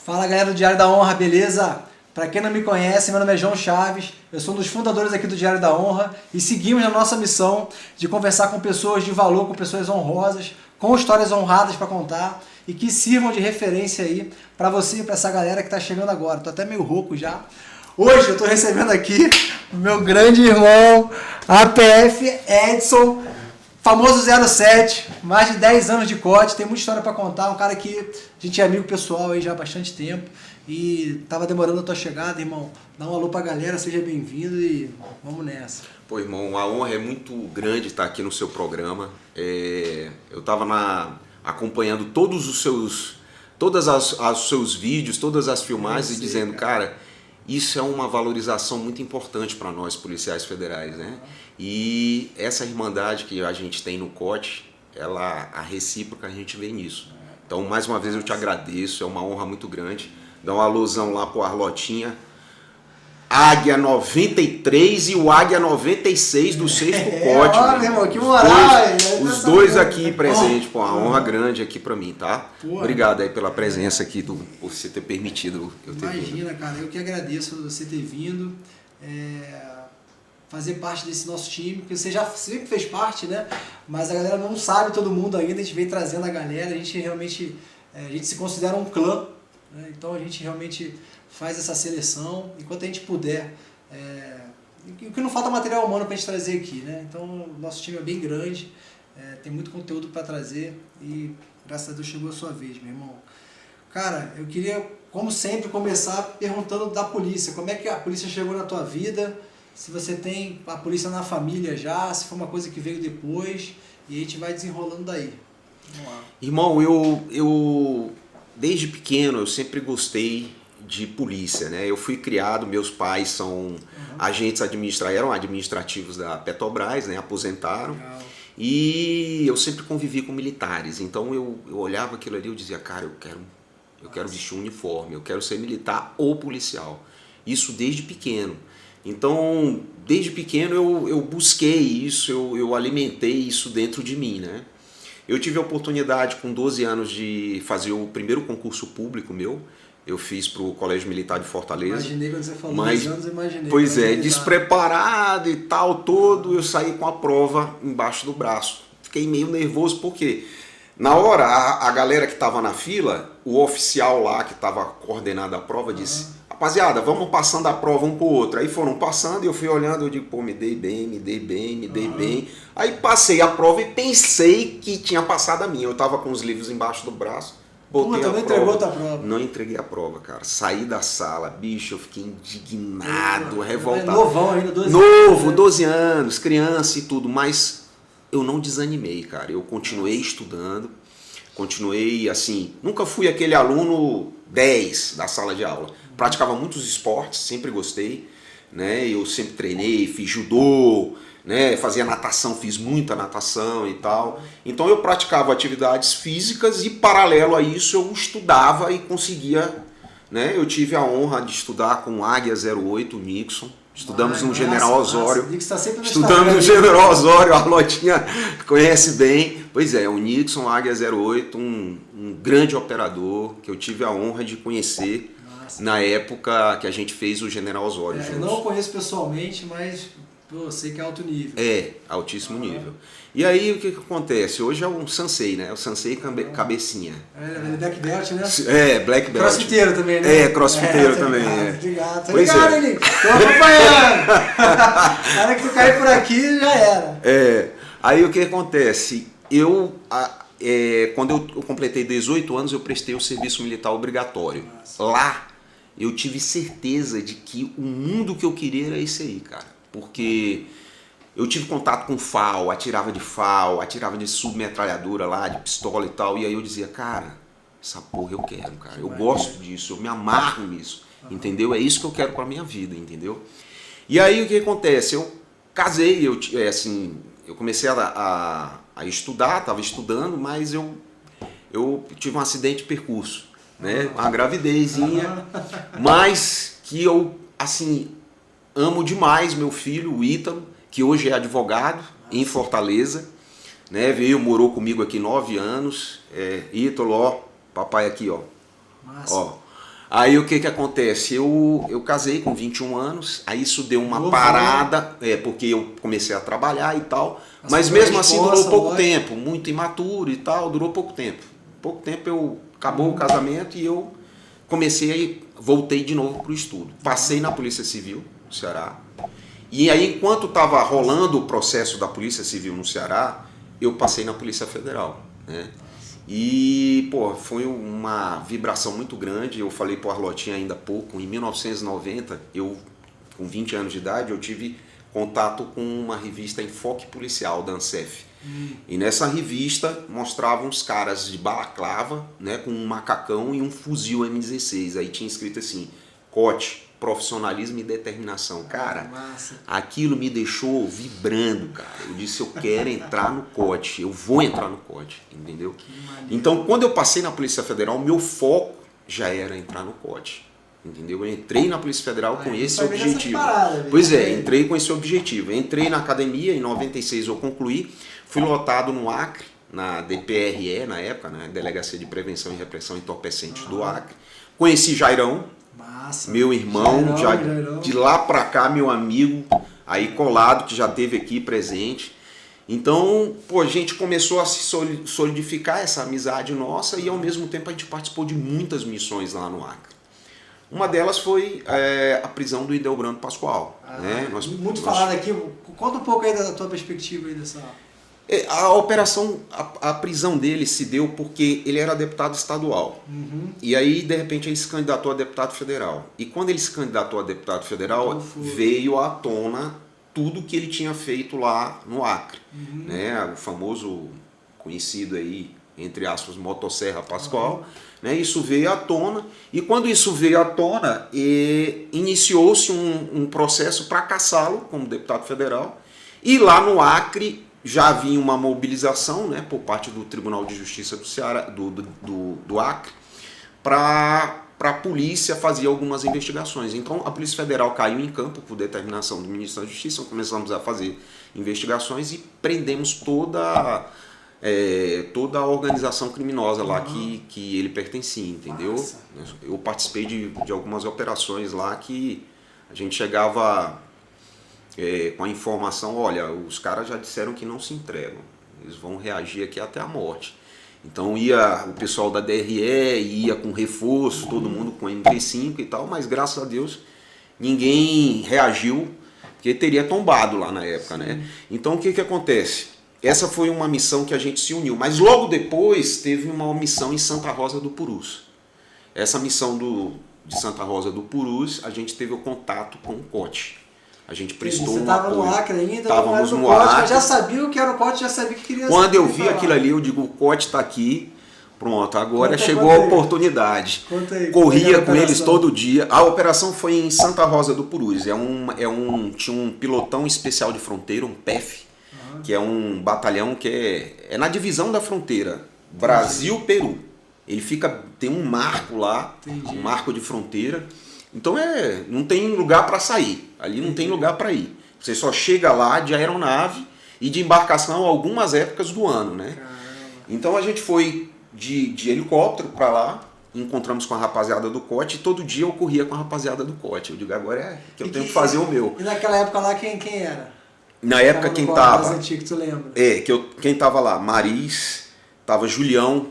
Fala galera do Diário da Honra, beleza? Para quem não me conhece, meu nome é João Chaves, eu sou um dos fundadores aqui do Diário da Honra e seguimos a nossa missão de conversar com pessoas de valor, com pessoas honrosas, com histórias honradas para contar e que sirvam de referência aí para você e para essa galera que está chegando agora. Tô até meio rouco já. Hoje eu estou recebendo aqui o meu grande irmão, APF Edson, famoso 07, mais de 10 anos de COD, tem muita história para contar, um cara que a gente é amigo pessoal aí já há bastante tempo e tava demorando a tua chegada, irmão. Dá um alô pra galera, seja bem-vindo e vamos nessa. Pô, irmão, a honra é muito grande estar aqui no seu programa. Eu tava acompanhando todos os seus vídeos, todas as filmagens e dizendo, cara, isso é uma valorização muito importante para nós policiais federais, né? E essa irmandade que a gente tem no COD, a recíproca a gente vê nisso. Então, mais uma vez eu te agradeço, é uma honra muito grande. Dá uma alusão lá pro Arlotinha. Águia 93 e o Águia 96 do 6º COD. Olha, meu irmão, que moral! Os dois aqui presentes, pô, uma honra grande aqui pra mim, tá? Porra. Obrigado aí pela presença aqui, por você ter permitido eu ter vindo. Imagina, cara, eu que agradeço você ter vindo, fazer parte desse nosso time, porque você já sempre fez parte, né? Mas a galera não sabe todo mundo ainda, a gente vem trazendo a galera, a gente realmente, a gente se considera um clã, né? Então a gente realmente faz essa seleção, enquanto a gente puder. O que não falta material humano pra gente trazer aqui, né? Então o nosso time é bem grande, tem muito conteúdo para trazer e graças a Deus chegou a sua vez, meu irmão. Cara, eu queria, como sempre, começar perguntando da polícia. Como é que a polícia chegou na tua vida? Se você tem a polícia na família já, se foi uma coisa que veio depois, e a gente vai desenrolando daí. Vamos lá. Irmão, eu desde pequeno eu sempre gostei de polícia, né? Eu fui criado, meus pais são agentes eram administrativos da Petrobras, né? Aposentaram. Legal. E eu sempre convivi com militares, então eu olhava aquilo ali e eu dizia, cara, eu quero vestir um uniforme, eu quero ser militar ou policial. Isso desde pequeno. Então, desde pequeno eu busquei isso, eu alimentei isso dentro de mim, né? Eu tive a oportunidade com 12 anos de fazer o primeiro concurso público meu. Eu fiz para o Colégio Militar de Fortaleza. Imaginei quando você falou 12 anos, imaginei. Pois é, despreparado e tal, todo, eu saí com a prova embaixo do braço. Fiquei meio nervoso porque na hora a galera que estava na fila, o oficial lá que estava coordenando a prova disse, rapaziada, vamos passando a prova um pro outro. Aí foram passando e eu fui olhando, eu digo, pô, me dei bem. Aí passei a prova e pensei que tinha passado a minha. Eu tava com os livros embaixo do braço. Botei não entregou a tua prova? Não entreguei a prova, cara. Saí da sala, bicho, eu fiquei indignado, revoltado. Novão ainda, 12 anos. Né? 12 anos, criança e tudo, mas eu não desanimei, cara. Eu continuei estudando, continuei assim, nunca fui aquele aluno 10 da sala de aula. Praticava muitos esportes, sempre gostei, né? Eu sempre treinei, fiz judô, né? Fazia natação, fiz muita natação e tal. Então eu praticava atividades físicas e paralelo a isso eu estudava e conseguia, né? Eu tive a honra de estudar com o Águia 08, o Nixon. Estudamos no General Osório. Estudamos no General Osório, a Arlotinha conhece bem. Pois é, o Nixon, Águia 08, um grande operador que eu tive a honra de conhecer na época que a gente fez o General Osório. Eu não o conheço pessoalmente, mas eu sei que é alto nível. É, altíssimo nível. E aí o que acontece? Hoje é um Sensei, né? O Sensei cabecinha. Black Belt, né? Black Belt. Crossfiteiro também, né? Crossfiteiro também. Obrigado. Tô ligado, Eli. Tô acompanhando. Na hora que tu cair por aqui, já era. Aí o que acontece? Quando eu completei 18 anos, eu prestei o serviço militar obrigatório. Lá, eu tive certeza de que o mundo que eu queria era esse aí, cara. Porque eu tive contato com FAL, atirava de submetralhadora lá, de pistola e tal. E aí eu dizia, cara, essa porra eu quero, cara. Eu gosto disso, eu me amarro nisso, entendeu? É isso que eu quero pra minha vida, entendeu? E aí o que acontece? Eu casei, eu comecei a estudar, estava estudando, mas eu tive um acidente de percurso, né? Uma gravidezinha, mas que eu, assim, amo demais meu filho, o Ítalo, que hoje é advogado em Fortaleza, né? Morou comigo aqui 9 anos. Ítalo, ó, papai aqui, ó. Massa. Ó. Aí o que que acontece? Eu casei com 21 anos, aí isso deu uma parada, porque eu comecei a trabalhar e tal, mas mesmo assim durou pouco tempo, muito imaturo e tal, durou pouco tempo. Pouco tempo acabou o casamento e eu voltei de novo para o estudo. Passei na Polícia Civil no Ceará, e aí enquanto estava rolando o processo da Polícia Civil no Ceará, eu passei na Polícia Federal, né? E, pô, foi uma vibração muito grande. Eu falei pro Arlotinha ainda há pouco, em 1990, com 20 anos de idade, eu tive contato com uma revista Enfoque Policial da Ancef. E nessa revista mostravam uns caras de balaclava, né, com um macacão e um fuzil M16. Aí tinha escrito assim, COT, profissionalismo e determinação. Cara, aquilo me deixou vibrando, cara. Eu disse, eu quero entrar no COT, eu vou entrar no COT, entendeu? Então, quando eu passei na Polícia Federal, meu foco já era entrar no COT, entendeu? Eu entrei na Polícia Federal com esse objetivo. Pois é, entrei com esse objetivo. Entrei na academia, em 96 eu concluí, fui lotado no Acre, na DPRE na época, né? Delegacia de Prevenção e Repressão Entorpecentes do Acre. Conheci Jairão, meu irmão, Jairão. De lá pra cá, meu amigo, aí colado, que já esteve aqui presente. Então, pô, a gente começou a se solidificar essa amizade nossa e ao mesmo tempo a gente participou de muitas missões lá no Acre. Uma delas foi a prisão do Idelbrando Pascoal. Né? Muito falado aqui, conta um pouco aí da tua perspectiva aí dessa... A operação, a prisão dele se deu porque ele era deputado estadual. E aí, de repente, ele se candidatou a deputado federal. E quando ele se candidatou a deputado federal, veio à tona tudo que ele tinha feito lá no Acre. Né? O famoso, conhecido aí, entre aspas, Motosserra Pascoal. Né? Isso veio à tona. E quando isso veio à tona, iniciou-se um processo para caçá-lo como deputado federal. E lá no Acre já havia uma mobilização, né, por parte do Tribunal de Justiça do Ceará, do Acre, para a polícia fazer algumas investigações. Então a Polícia Federal caiu em campo por determinação do Ministro da Justiça, começamos a fazer investigações e prendemos toda a organização criminosa lá que ele pertencia, entendeu? Eu participei de algumas operações lá que a gente chegava... com a informação, olha, os caras já disseram que não se entregam, eles vão reagir aqui até a morte. Então ia o pessoal da DRE, ia com reforço, todo mundo com MP5 e tal, mas graças a Deus ninguém reagiu, porque teria tombado lá na época, né? Então o que acontece? Essa foi uma missão que a gente se uniu, mas logo depois teve uma missão em Santa Rosa do Purus. Essa missão de Santa Rosa do Purus, a gente teve o contato com o COT. A gente prestou Você estava no Acre ainda? Estávamos no Acre. Já sabia o que era o COT, já sabia que queria... Quando eu vi aquilo ali, eu digo, o COT está aqui, pronto, agora chegou a oportunidade. Corria com eles todo dia. A operação foi em Santa Rosa do Purus. Tinha um pilotão especial de fronteira, um PEF, que é um batalhão que é na divisão da fronteira, Brasil-Peru. Ele tem um marco lá, um marco de fronteira. Então não tem lugar para sair, ali não tem lugar para ir. Você só chega lá de aeronave e de embarcação algumas épocas do ano, né? Então a gente foi de helicóptero para lá, encontramos com a rapaziada do COT e todo dia eu corria com a rapaziada do COT. Eu digo, agora que eu tenho que fazer o meu. E naquela época lá quem era? Na época quem tava... antigo, tu lembra? Quem tava lá? Maris, tava Julião,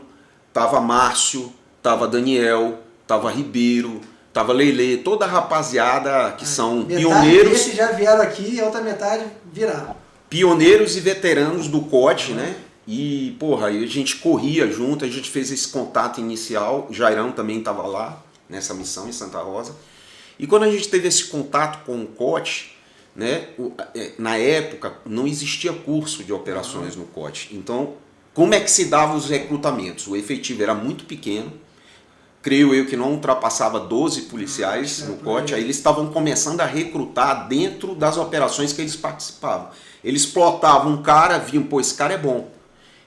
tava Márcio, tava Daniel, tava Ribeiro... Tava Leilê, toda a rapaziada que são pioneiros. Esses já vieram aqui e a outra metade viraram. Pioneiros e veteranos do COT, né? E, porra, a gente corria junto, a gente fez esse contato inicial. O Jairão também estava lá, nessa missão em Santa Rosa. E quando a gente teve esse contato com o COT, né? Na época não existia curso de operações no COT. Então, como é que se dava os recrutamentos? O efetivo era muito pequeno. Creio eu que não ultrapassava 12 policiais no COT, aí eles estavam começando a recrutar dentro das operações que eles participavam. Eles plotavam um cara, viam, pô, esse cara é bom.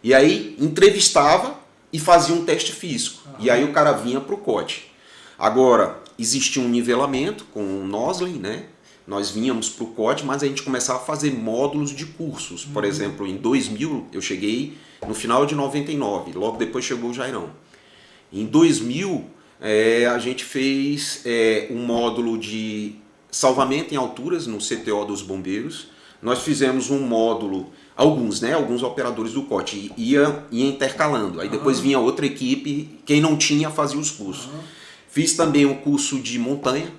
E aí entrevistava e fazia um teste físico. E aí o cara vinha para o COT. Agora, existia um nivelamento com o Nosley, né? Nós vinhamos para o COT, mas a gente começava a fazer módulos de cursos. Por exemplo, em 2000, eu cheguei no final de 99, logo depois chegou o Jairão. Em 2000, A gente fez um módulo de salvamento em alturas no CTO dos bombeiros. Nós fizemos um módulo, alguns operadores do COT ia intercalando. Aí depois vinha outra equipe, quem não tinha fazia os cursos. Fiz também um curso de montanha.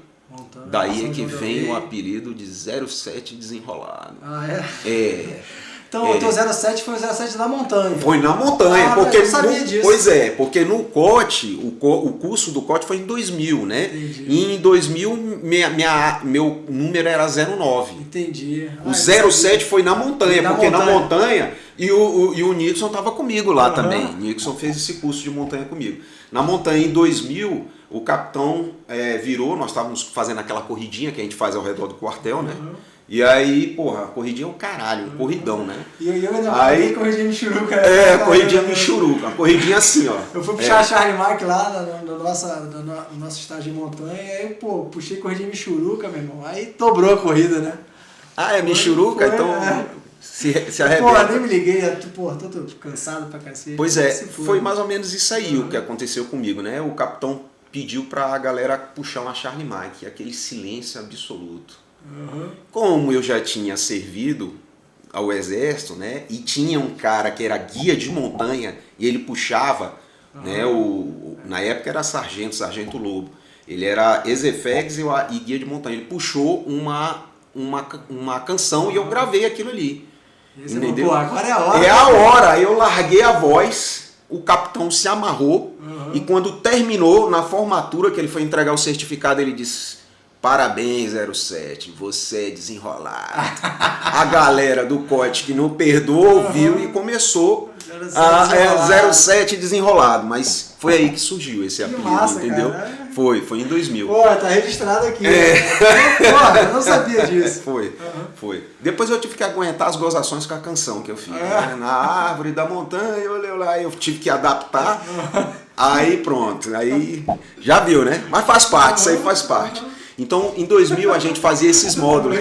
Daí é que vem o apelido de 07 desenrolado. Ah, é? Então o teu 07 foi o 07 da montanha. Foi na montanha, porque eu sabia disso. Pois é, porque no COT, o curso do COT foi em 2000, né? Entendi. E em 2000 meu número era 09. Entendi. O 07 foi na montanha, porque na montanha e o Nixon estava comigo lá também. O Nixon fez esse curso de montanha comigo. Na montanha em 2000, o capitão virou, nós estávamos fazendo aquela corridinha que a gente faz ao redor do quartel, né? E aí, porra, a corridinha é um caralho, um corridão, né? E eu ainda falei corridinha Michuruca. Corridinha Michuruca, uma corridinha assim, ó. Eu fui puxar a Charlie Mark lá no nosso estágio em montanha, e aí, pô, puxei corridinha Michuruca, meu irmão. Aí dobrou a corrida, né? Ah, é Michuruca? Então se arrebenta. Pô, nem me liguei, tô cansado pra cacete. Pois foi mais ou menos isso aí o que aconteceu comigo, né? O capitão pediu pra galera puxar uma Charlie Mark, aquele silêncio absoluto. Como eu já tinha servido ao exército, né, e tinha um cara que era guia de montanha e ele puxava, né, na época era sargento Lobo, ele era exefex e guia de montanha, ele puxou uma canção e eu gravei aquilo ali, entendeu? Pô, agora é a hora. É a hora, eu larguei a voz, o capitão se amarrou e quando terminou, na formatura que ele foi entregar o certificado, ele disse: "Parabéns, 07, você é desenrolado." A galera do COT que não perdoou ouviu e começou a 07 desenrolado. Mas foi aí que surgiu esse apelido, entendeu? Cara. Foi em 2000. Pô, tá registrado aqui. Pô, eu não sabia disso. Foi. Depois eu tive que aguentar as gozações com a canção que eu fiz. Né? Na árvore da montanha, olhei lá, eu tive que adaptar. Aí pronto, aí já viu, né? Mas faz parte, isso aí faz parte. Então, em 2000, a gente fazia esses módulos.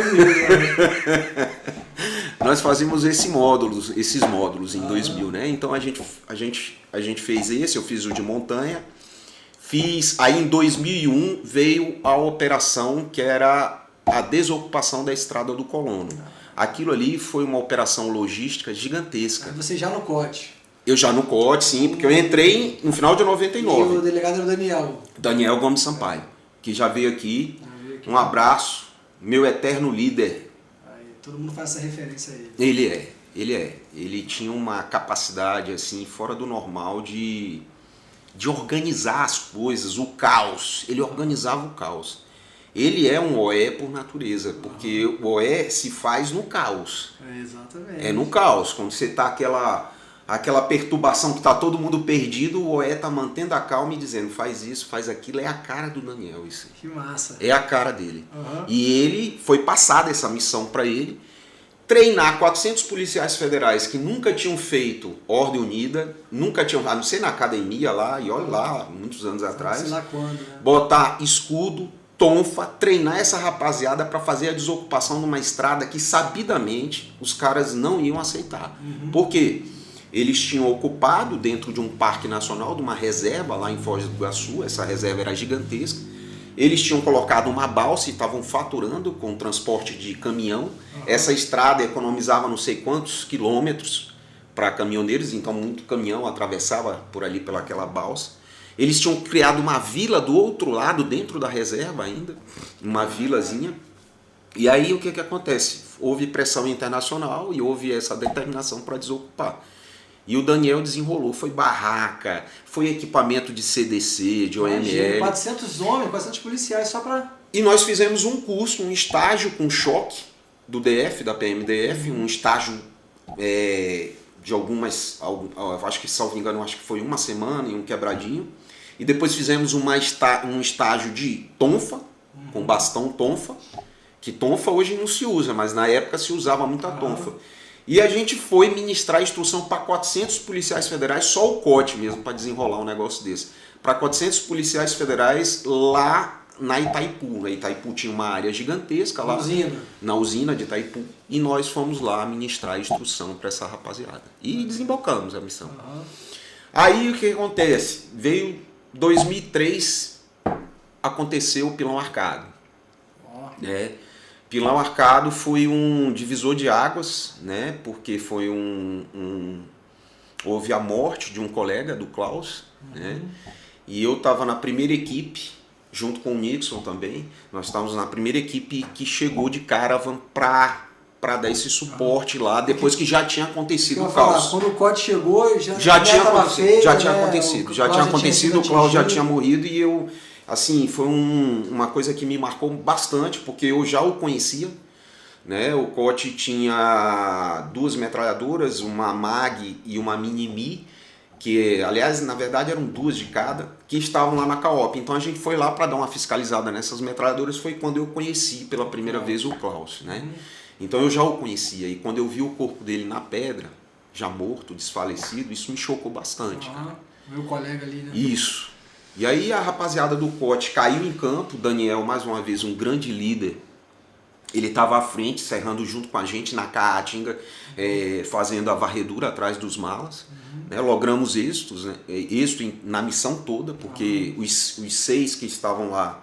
Nós fazíamos esses módulos em 2000, né? Então, a gente fez esse, eu fiz o de montanha. Aí em 2001 veio a operação que era a desocupação da Estrada do Colono. Aquilo ali foi uma operação logística gigantesca. Você já no COT? Eu já no COT, sim, porque eu entrei no final de 99. E o delegado era o Daniel? Daniel Gomes Sampaio, que já veio aqui. Um abraço, meu eterno líder. Aí, todo mundo faz essa referência a ele. Ele é. Ele tinha uma capacidade assim fora do normal de organizar as coisas, o caos. Ele organizava o caos. Ele é um OE por natureza, porque o OE se faz no caos. Exatamente. É no caos, quando você tá aquela perturbação que tá todo mundo perdido, o OE tá mantendo a calma e dizendo: faz isso, faz aquilo. É a cara do Daniel isso. Que massa. É a cara dele. E ele foi passada essa missão para ele, treinar 400 policiais federais que nunca tinham feito ordem unida, nunca tinham, a não ser na academia lá, e olha lá, muitos anos atrás, sei lá quando, né? Botar escudo, tonfa, treinar essa rapaziada para fazer a desocupação numa estrada que sabidamente os caras não iam aceitar. Por quê? Eles tinham ocupado dentro de um parque nacional, de uma reserva lá em Foz do Iguaçu, essa reserva era gigantesca. Eles tinham colocado uma balsa e estavam faturando com transporte de caminhão. Essa estrada economizava não sei quantos quilômetros para caminhoneiros, então muito caminhão atravessava por ali pelaquela balsa. Eles tinham criado uma vila do outro lado, dentro da reserva ainda, uma vilazinha. E aí o que acontece? Houve pressão internacional e houve essa determinação para desocupar. E o Daniel desenrolou, foi barraca, foi equipamento de CDC, de OML. 400 homens, 400 policiais só para... E nós fizemos um curso, um estágio com choque do DF, da PMDF, um estágio de algumas, acho que salvo engano, acho que foi uma semana e um quebradinho. E depois fizemos um estágio de tonfa, com bastão tonfa, que tonfa hoje não se usa, mas na época se usava muita tonfa. E a gente foi ministrar instrução para 400 policiais federais, só o COT mesmo, para desenrolar um negócio desse. Para 400 policiais federais lá na Itaipu. Na Itaipu tinha uma área gigantesca lá. Na usina de Itaipu. E nós fomos lá ministrar instrução para essa rapaziada. E desembocamos a missão. Aí o que acontece? Veio 2003, aconteceu o pilão arcado. Ó. Né? Pilão arcado foi um divisor de águas, né? Porque foi houve a morte de um colega do Klaus, né? E eu estava na primeira equipe, junto com o Nixon também. Nós estávamos na primeira equipe que chegou de caravan para dar esse suporte lá, depois que já tinha acontecido o caos. Quando o COT chegou, já tinha acontecido, feia, já tinha né? acontecido, o Klaus já tinha morrido e eu, assim, foi uma coisa que me marcou bastante, porque eu já o conhecia, né? O COT tinha 2 metralhadoras, uma MAG e uma Mini-Mi, que, aliás, na verdade eram 2 de cada, que estavam lá na CAOP. Então a gente foi lá para dar uma fiscalizada nessas metralhadoras, foi quando eu conheci pela primeira vez o Klaus, né? Então eu já o conhecia, e quando eu vi o corpo dele na pedra, já morto, desfalecido, isso me chocou bastante. Meu colega ali, né? Isso. E aí a rapaziada do COT caiu em campo, Daniel, mais uma vez, um grande líder, ele estava à frente, serrando junto com a gente na Caatinga, fazendo a varredura atrás dos malas. Né? Logramos êxitos, né? Êxito na missão toda, porque os 6 que estavam lá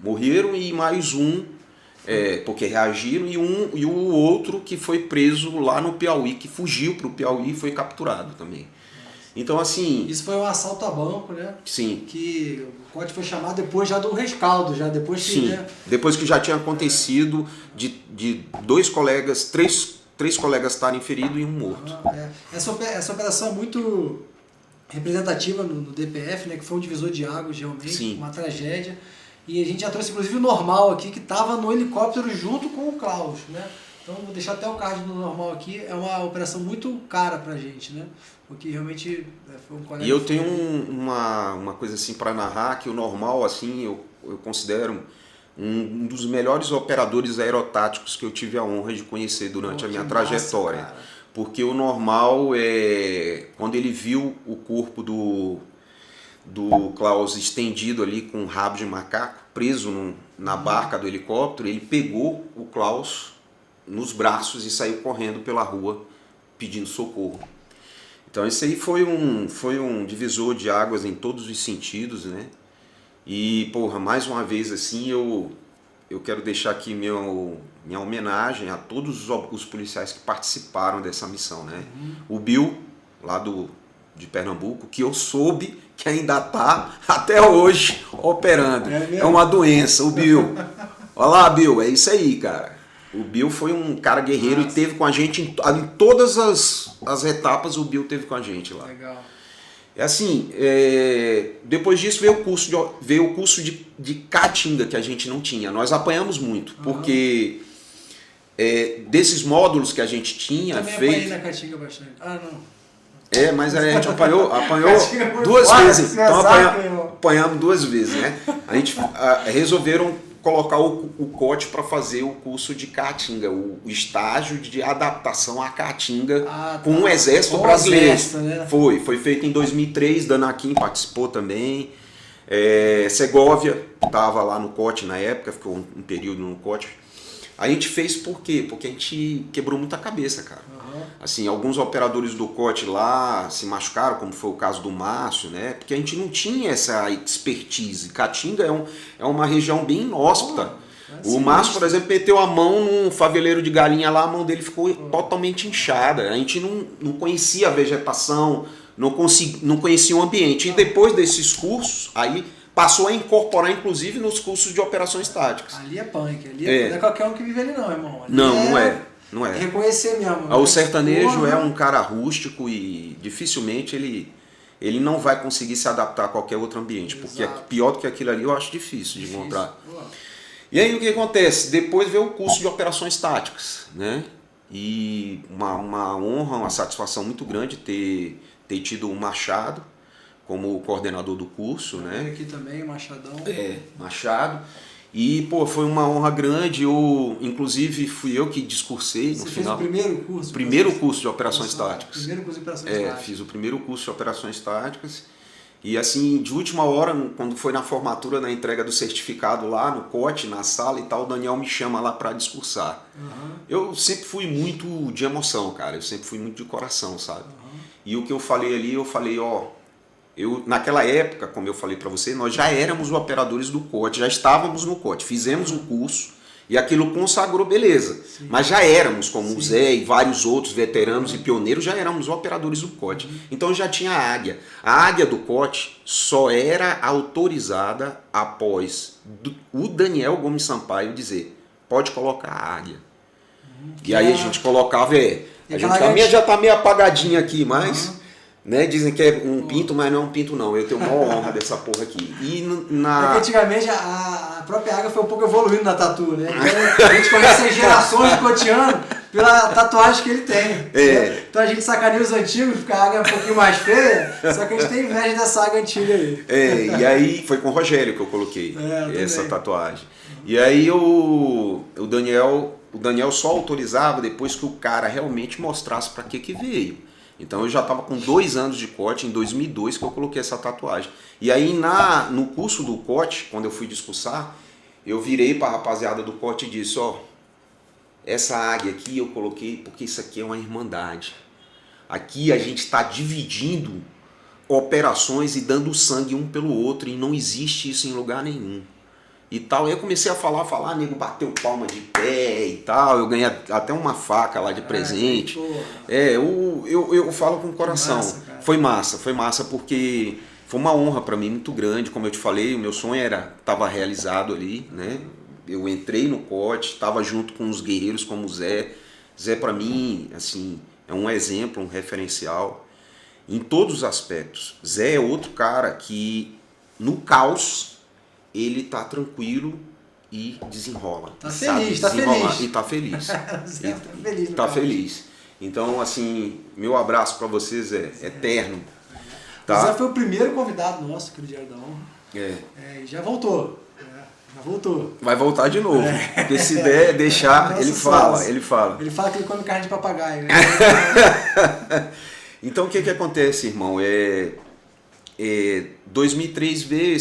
morreram e mais um, porque reagiram, e o outro que foi preso lá no Piauí, que fugiu para o Piauí e foi capturado também. Então, assim... Isso foi um assalto a banco, né? Sim. Que o COT foi chamado depois já do rescaldo, já depois que... Sim, né? depois que já tinha acontecido de 2 colegas, três colegas estarem feridos e um morto. Essa operação é muito representativa no DPF, né? Que foi um divisor de águas, realmente, Sim. uma tragédia. E a gente já trouxe, inclusive, o Normal aqui, que estava no helicóptero junto com o Klaus, né? Então, vou deixar até o card do Normal aqui. É uma operação muito cara pra gente, né? Porque realmente foi um colega... E eu tenho uma coisa assim para narrar, que o Normal, assim, eu considero um dos melhores operadores aerotáticos que eu tive a honra de conhecer durante a minha trajetória. Massa, porque o Normal, quando ele viu o corpo do Klaus estendido ali com um rabo de macaco, preso na barca do helicóptero, ele pegou o Klaus nos braços e saiu correndo pela rua pedindo socorro. Então isso aí foi um divisor de águas em todos os sentidos, né? E, porra, mais uma vez assim, eu quero deixar aqui minha homenagem a todos os policiais que participaram dessa missão, né? O Bill, lá de Pernambuco, que eu soube que ainda está até hoje operando. É uma doença, o Bill. Olha lá, Bill, é isso aí, cara. O Bill foi um cara guerreiro e teve com a gente em todas as etapas. O Bill teve com a gente lá. Legal. É assim, depois disso veio o curso de Caatinga, que a gente não tinha. Nós apanhamos muito, porque desses módulos que a gente tinha também feito... apanhei na Caatinga bastante. Não. Mas a gente apanhou 2 vezes. Então apanhamos 2 vezes, né? A gente resolveram colocar o COT para fazer o curso de Caatinga, o estágio de adaptação à Caatinga com o Exército Brasileiro. Né? Foi feito em 2003, Danaquim participou também, Segovia estava lá no COT na época, ficou um período no COT. A gente fez por quê? Porque a gente quebrou muita cabeça, cara. Assim, alguns operadores do COT lá se machucaram, como foi o caso do Márcio, né? Porque a gente não tinha essa expertise. Caatinga é uma região bem inóspita. O Márcio, por exemplo, meteu a mão num faveleiro de galinha lá, a mão dele ficou totalmente inchada. A gente não conhecia a vegetação, não conhecia o ambiente. E depois desses cursos, aí passou a incorporar, inclusive, nos cursos de operações táticas. Ali é punk, ali não é qualquer um que vive ali não, irmão. Ali não é. Não é. Reconhecer mesmo. O sertanejo é um cara rústico e dificilmente ele não vai conseguir se adaptar a qualquer outro ambiente. Exato. Porque pior do que aquilo ali eu acho difícil de encontrar. E aí o que acontece? Depois veio o curso de operações táticas, né? E uma honra, uma satisfação muito grande ter tido o Machado como coordenador do curso, né? Aqui também, Machadão. Machado. E, pô, foi uma honra grande. Inclusive, fui eu que discursei no final. Você fez o primeiro curso? Primeiro curso de operações táticas. Primeiro curso de operações táticas. Fiz o primeiro curso de operações táticas. E, assim, de última hora, quando foi na formatura, na entrega do certificado lá no COT, na sala e tal, o Daniel me chama lá para discursar. Eu sempre fui muito de emoção, cara. Eu sempre fui muito de coração, sabe? E o que eu falei ali, Naquela época, como eu falei para você, nós já éramos operadores do COT, já estávamos no COT, fizemos o curso e aquilo consagrou, beleza. Sim. Mas já éramos, como Sim. o Zé e vários outros veteranos e pioneiros, já éramos operadores do COT. Então já tinha a Águia. A Águia do COT só era autorizada após o Daniel Gomes Sampaio dizer, pode colocar a Águia. E aí a gente colocava, a minha já tá meio apagadinha aqui, mas né, dizem que é um pinto, mas não é um pinto não. Eu tenho uma honra dessa porra aqui. E Porque antigamente a própria Águia foi um pouco evoluindo na tatu, né? Então, a gente conhece as gerações de cotiano pela tatuagem que ele tem. Né? Então a gente sacaneia os antigos, porque a Águia é um pouquinho mais feia, só que a gente tem inveja dessa Águia antiga aí. E aí foi com o Rogério que eu coloquei essa tatuagem. E aí o Daniel só autorizava depois que o cara realmente mostrasse para que veio. Então eu já estava com 2 anos de COT, em 2002 que eu coloquei essa tatuagem. E aí no curso do COT, quando eu fui discursar, eu virei para a rapaziada do COT e disse, essa águia aqui eu coloquei porque isso aqui é uma irmandade. Aqui a gente está dividindo operações e dando sangue um pelo outro e não existe isso em lugar nenhum. E tal, aí eu comecei a falar, nego bateu palma de pé e tal, eu ganhei até uma faca lá de presente. Eu falo com o coração. Foi massa porque foi uma honra para mim muito grande, como eu te falei, o meu sonho estava realizado ali, né? Eu entrei no COT, estava junto com os guerreiros como o Zé. Zé para mim, assim, é um exemplo, um referencial em todos os aspectos. Zé é outro cara que no caos ele tá tranquilo e desenrola. Tá feliz, tá feliz. E tá feliz. Tá feliz. Então, assim, meu abraço para vocês é eterno. Tá? O Zé foi o primeiro convidado nosso aqui no Diário da Honra. E já voltou. Já voltou. Vai voltar de novo. Porque se der deixar, ele fala. Ele fala que ele come carne de papagaio. Né? Então, o que acontece, irmão? 2003 veio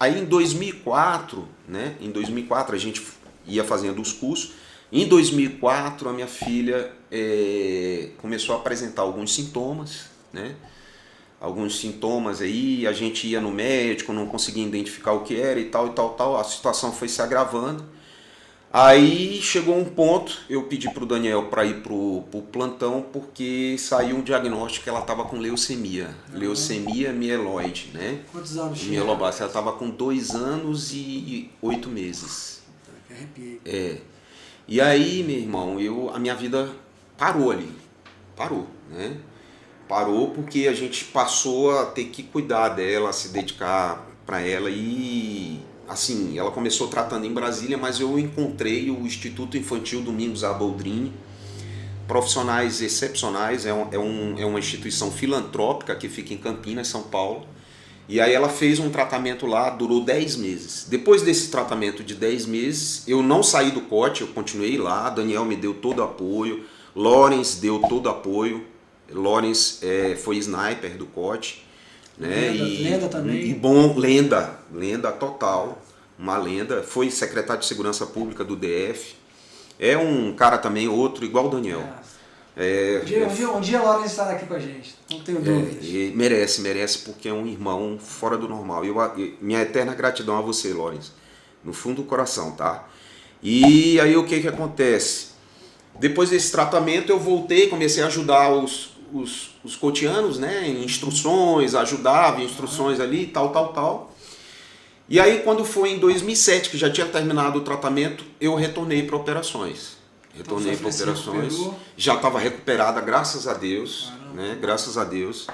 aí em 2004, né? Em 2004 a gente ia fazendo os cursos. Em 2004 a minha filha começou a apresentar alguns sintomas, né? Alguns sintomas aí, a gente ia no médico, não conseguia identificar o que era e tal. A situação foi se agravando. Aí chegou um ponto, eu pedi para o Daniel para ir pro plantão porque saiu um diagnóstico que ela estava com leucemia. Leucemia mieloide, né? Quantos anos tinha? Mielobasta. Ela estava com 2 anos e 8 meses. Arrepiei. E aí, meu irmão, a minha vida parou ali. Parou, né? Parou porque a gente passou a ter que cuidar dela, se dedicar para ela e... Assim, ela começou tratando em Brasília, mas eu encontrei o Instituto Infantil Domingos Aboldrini, profissionais excepcionais, é uma instituição filantrópica que fica em Campinas, São Paulo. E aí ela fez um tratamento lá, durou 10 meses. Depois desse tratamento de 10 meses, eu não saí do COT, eu continuei lá, Daniel me deu todo o apoio, Lawrence deu todo o apoio, Lawrence foi sniper do COT. Né? Lenda também. E lenda total, uma lenda. Foi secretário de Segurança Pública do DF. É um cara também, outro, igual o Daniel. Um dia a Laura estará aqui com a gente, não tenho dúvidas. Merece porque é um irmão fora do normal. Minha eterna gratidão a você, Lawrence, no fundo do coração, tá? E aí o que acontece? Depois desse tratamento eu voltei, comecei a ajudar os cotianos, né, em instruções, ajudava em instruções ali, tal. E aí quando foi em 2007, que já tinha terminado o tratamento, eu retornei para operações. Já estava recuperada, graças a Deus, né, graças a Deus.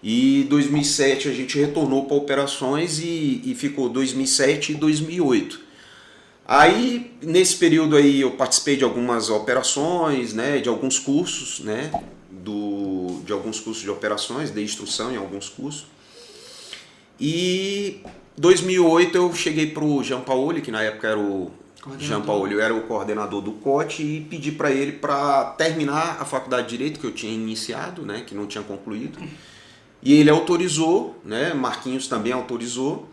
E em 2007 a gente retornou para operações e ficou 2007 e 2008. Aí, nesse período aí, eu participei de algumas operações, né, de alguns cursos, né, de alguns cursos de operações, de instrução em alguns cursos. E em 2008 eu cheguei para o Jean Paoli, que na época era o Jean Paoli, eu era o coordenador do COT, e pedi para ele para terminar a faculdade de Direito que eu tinha iniciado, né, que não tinha concluído. E ele autorizou, né, Marquinhos também autorizou.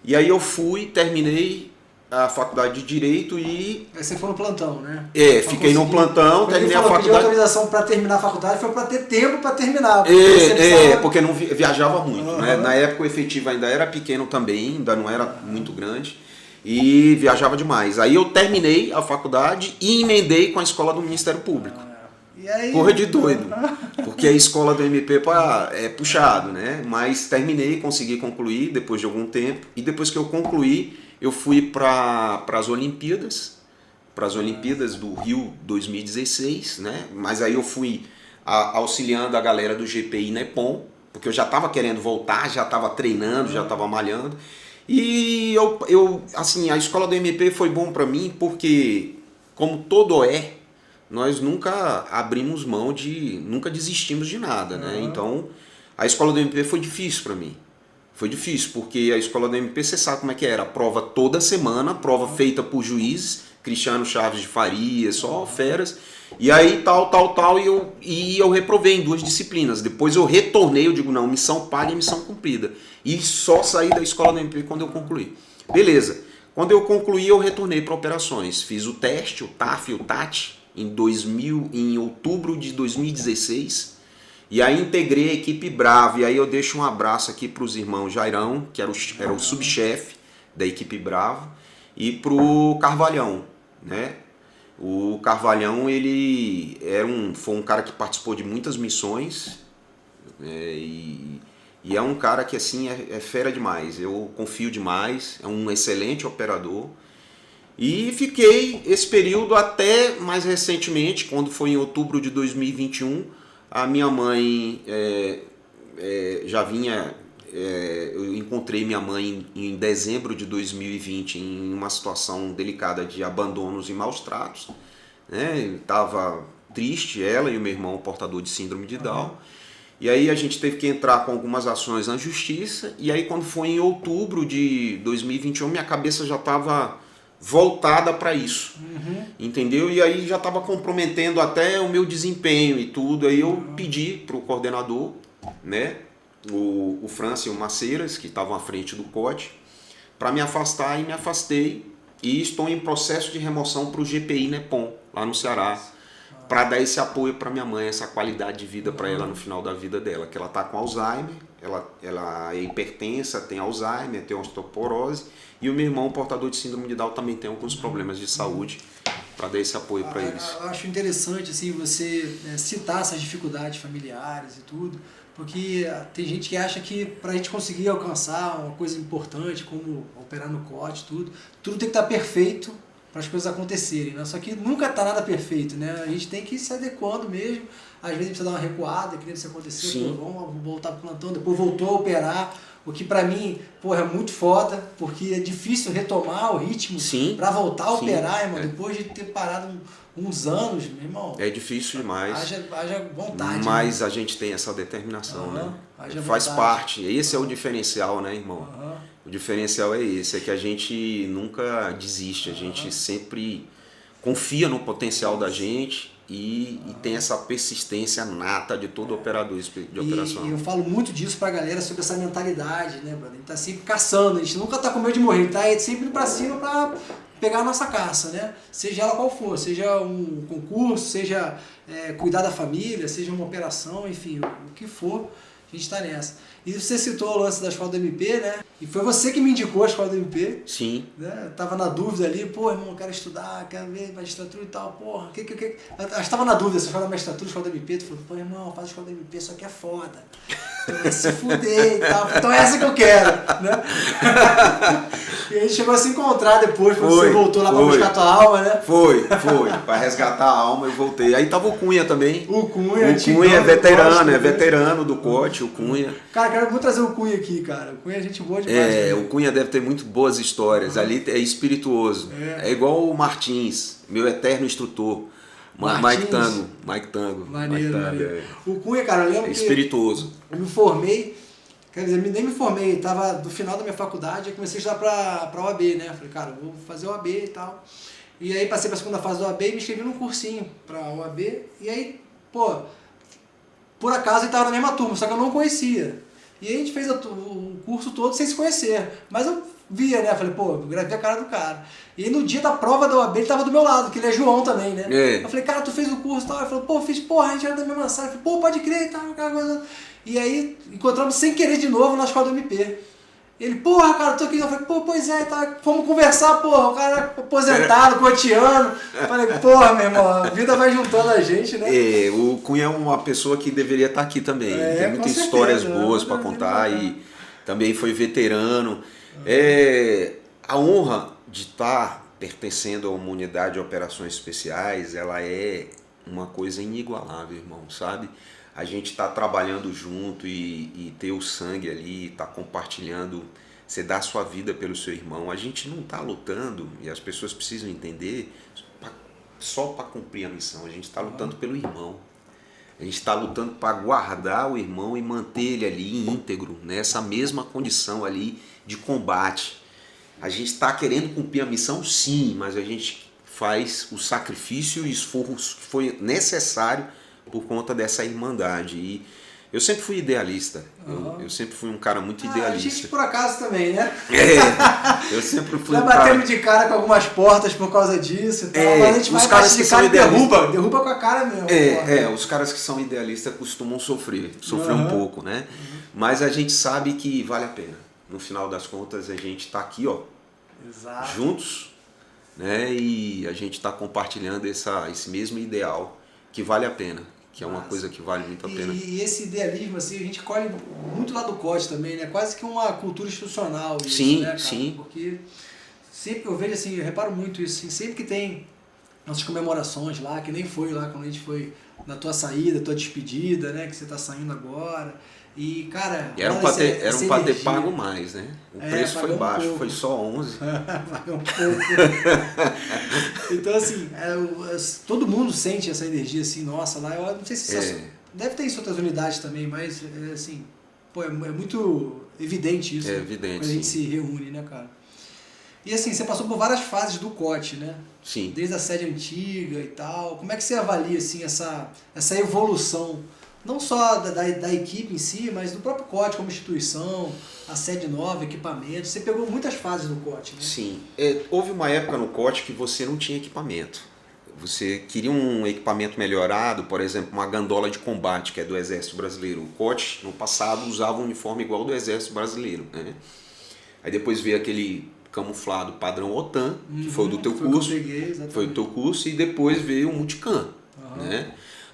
E aí eu fui, terminei a faculdade de Direito e... Aí você foi no plantão, né? Fiquei no plantão, terminei a faculdade. Pediu autorização para terminar a faculdade, foi para ter tempo para terminar. Porque não viajava muito, né? Na época o efetivo ainda era pequeno também, ainda não era muito grande. E viajava demais. Aí eu terminei a faculdade e emendei com a escola do Ministério Público. E aí? Porra de doido. Porque a escola do MP é puxado, né? Mas terminei, consegui concluir depois de algum tempo. E depois que eu concluí, eu fui para as Olimpíadas do Rio 2016, né? Mas aí eu fui auxiliando a galera do GPI Nepom, porque eu já estava querendo voltar, já estava treinando, já estava malhando. E assim, a escola do MP foi bom para mim porque, como todo nós nunca abrimos mão nunca desistimos de nada, né? Então, a escola do MP foi difícil para mim. Foi difícil, porque a escola do MP, você sabe como é que era, prova toda semana, prova feita por juízes, Cristiano Chaves de Faria, só feras, e aí tal, e eu reprovei em 2 disciplinas. Depois eu retornei, eu digo, não, missão paga e missão cumprida. E só saí da escola do MP quando eu concluí. Beleza. Quando eu concluí, eu retornei para operações. Fiz o teste, o TAF e o TAT, em outubro de 2016. E aí integrei a equipe Bravo. E aí eu deixo um abraço aqui para os irmãos Jairão, que era o subchefe da equipe Bravo, e para o Carvalhão, né? O Carvalhão, ele foi um cara que participou de muitas missões, e é um cara que assim é fera demais. Eu confio demais, é um excelente operador. E fiquei esse período até mais recentemente, quando foi em outubro de 2021, a minha mãe já vinha... eu encontrei minha mãe em dezembro de 2020 em uma situação delicada de abandonos e maus tratos, né? Estava triste, ela e o meu irmão, portador de síndrome de Down. E aí a gente teve que entrar com algumas ações na justiça. E aí quando foi em outubro de 2021, minha cabeça já estava voltada para isso, entendeu? E aí já estava comprometendo até o meu desempenho e tudo. Aí eu pedi para o coordenador, né, o França e o Maceiras, que estavam à frente do COT, para me afastar, e me afastei. E estou em processo de remoção para o GPI Nepom, lá no Ceará, para dar esse apoio para minha mãe, essa qualidade de vida para ela no final da vida dela, que ela está com Alzheimer, ela é hipertensa, tem Alzheimer, tem osteoporose, e o meu irmão, portador de síndrome de Down, também tem alguns problemas de saúde, para dar esse apoio para eles. Eu acho interessante assim, você citar essas dificuldades familiares e tudo, porque tem gente que acha que para a gente conseguir alcançar uma coisa importante, como operar no COT, tudo tem que estar perfeito para as coisas acontecerem, né? Só que nunca está nada perfeito, né? A gente tem que ir se adequando mesmo. Às vezes precisa dar uma recuada, que nem isso aconteceu, vamos voltar para o plantão, depois voltou a operar, o que para mim, é muito foda, porque é difícil retomar o ritmo para voltar a operar, irmão, depois de ter parado uns anos, meu irmão. É difícil demais. Haja vontade. Mas, né, a gente tem essa determinação, né? Faz vontade. Parte. Esse é o diferencial, né, irmão? O diferencial é esse, é que a gente nunca desiste, a gente sempre confia no potencial da gente e tem essa persistência nata de todo operador de operação. E eu falo muito disso pra galera, sobre essa mentalidade, né, brother? A gente tá sempre caçando, a gente nunca tá com medo de morrer, a gente tá sempre indo pra cima pra pegar a nossa caça, né? Seja ela qual for, seja um concurso, seja cuidar da família, seja uma operação, enfim, o que for, a gente tá nessa. E você citou o lance da escola do MP, né? E foi você que me indicou a escola do MP. Sim. Né? Tava na dúvida ali, irmão, quero estudar, quero ver magistratura e tal, porra. Eu estava na dúvida se a escola da magistratura, a escola do MP. Tu falou, irmão, faz a escola do MP, isso aqui é foda. Eu se fuder e tal. Então é essa que eu quero, né? E a gente chegou a se encontrar depois, quando você voltou lá pra buscar tua alma, né? Foi. Pra resgatar a alma eu voltei. Aí tava o Cunha também. O Cunha é veterano, veterano do COT, o Cunha. Cara, quero muito trazer o Cunha aqui, cara. O Cunha é gente boa demais. O Cunha deve ter muito boas histórias. Ali é espirituoso. É igual o Martins, meu eterno instrutor. Mike Tango. Maneiro. O Cunha, cara, eu lembro espirituoso. Que eu me formei, quer dizer, nem me formei, tava do final da minha faculdade, eu comecei a estudar pra OAB, né? Falei, cara, vou fazer OAB e tal. E aí passei pra segunda fase da OAB e me inscrevi num cursinho pra OAB. E aí, por acaso ele tava na mesma turma, só que eu não conhecia. E aí a gente fez o curso todo sem se conhecer. Mas eu via, né? Falei, pô, eu gravei a cara do cara. E aí, no dia da prova da OAB, ele tava do meu lado, que ele é João também, né? Eu falei, cara, tu fez o curso e tal? Ele falou, pô, fiz, porra, a gente era da mesma sala. Eu falei, pô, pode crer e tal, aquela coisa. E aí, encontramos sem querer de novo na escola do MP. Ele, porra, cara, tô aqui. Eu falei, pô, pois é, tá, vamos conversar, porra, o cara aposentado, cotiano. Eu falei, porra, meu irmão, a vida vai juntando a gente, né? O Cunha é uma pessoa que deveria estar aqui também. Tem muitas histórias boas para contar e também foi veterano. A honra de estar pertencendo a uma unidade de operações especiais, ela é uma coisa inigualável, irmão, sabe? A gente está trabalhando junto e ter o sangue ali, tá compartilhando, você dá a sua vida pelo seu irmão. A gente não está lutando, e as pessoas precisam entender, só para cumprir a missão. A gente está lutando pelo irmão. A gente está lutando para guardar o irmão e manter ele ali íntegro, nessa mesma condição ali de combate. A gente está querendo cumprir a missão, sim, mas a gente faz o sacrifício e o esforço que foi necessário por conta dessa irmandade. E eu sempre fui idealista. Eu sempre fui um cara muito idealista. A gente por acaso também, né? Eu sempre fui já batemos de cara com algumas portas por causa disso e tal, mas a gente os vai caras que são idealistas derruba com a cara mesmo. Os caras que são idealistas costumam sofrer um pouco, né? Mas a gente sabe que vale a pena. No final das contas, a gente está aqui, ó, exato, juntos, né? E a gente está compartilhando esse mesmo ideal que vale a pena. Que é uma coisa que vale muito a pena. E esse idealismo, assim, a gente colhe muito lá do COT também, né? Quase que uma cultura institucional. Isso, sim, né, cara? sim. Porque sempre eu vejo assim, eu reparo muito isso, assim, sempre que tem nossas comemorações lá, que nem foi lá quando a gente foi na tua saída, tua despedida, né? Que você tá saindo agora. E, cara... Era um pra ter pago mais, né? O preço foi baixo, foi só 11. Pagou um pouco. Então, assim, todo mundo sente essa energia, assim, nossa, lá, eu não sei se deve ter isso em outras unidades também, mas, assim, pô, é muito evidente isso. Evidente, quando a gente se reúne, né, cara? E, assim, você passou por várias fases do COT, né? Sim. Desde a sede antiga e tal. Como é que você avalia, assim, essa evolução, não só da equipe em si, mas do próprio COT como instituição, a sede nova, equipamento? Você pegou muitas fases do COT, né? Sim. Houve uma época no COT que você não tinha equipamento. Você queria um equipamento melhorado, por exemplo, uma gandola de combate, que é do Exército Brasileiro. O COT, no passado, usava um uniforme igual ao do Exército Brasileiro, né? Aí depois veio aquele camuflado padrão OTAN, que foi o do teu curso. Foi o teu curso, e depois veio o Multicam, né?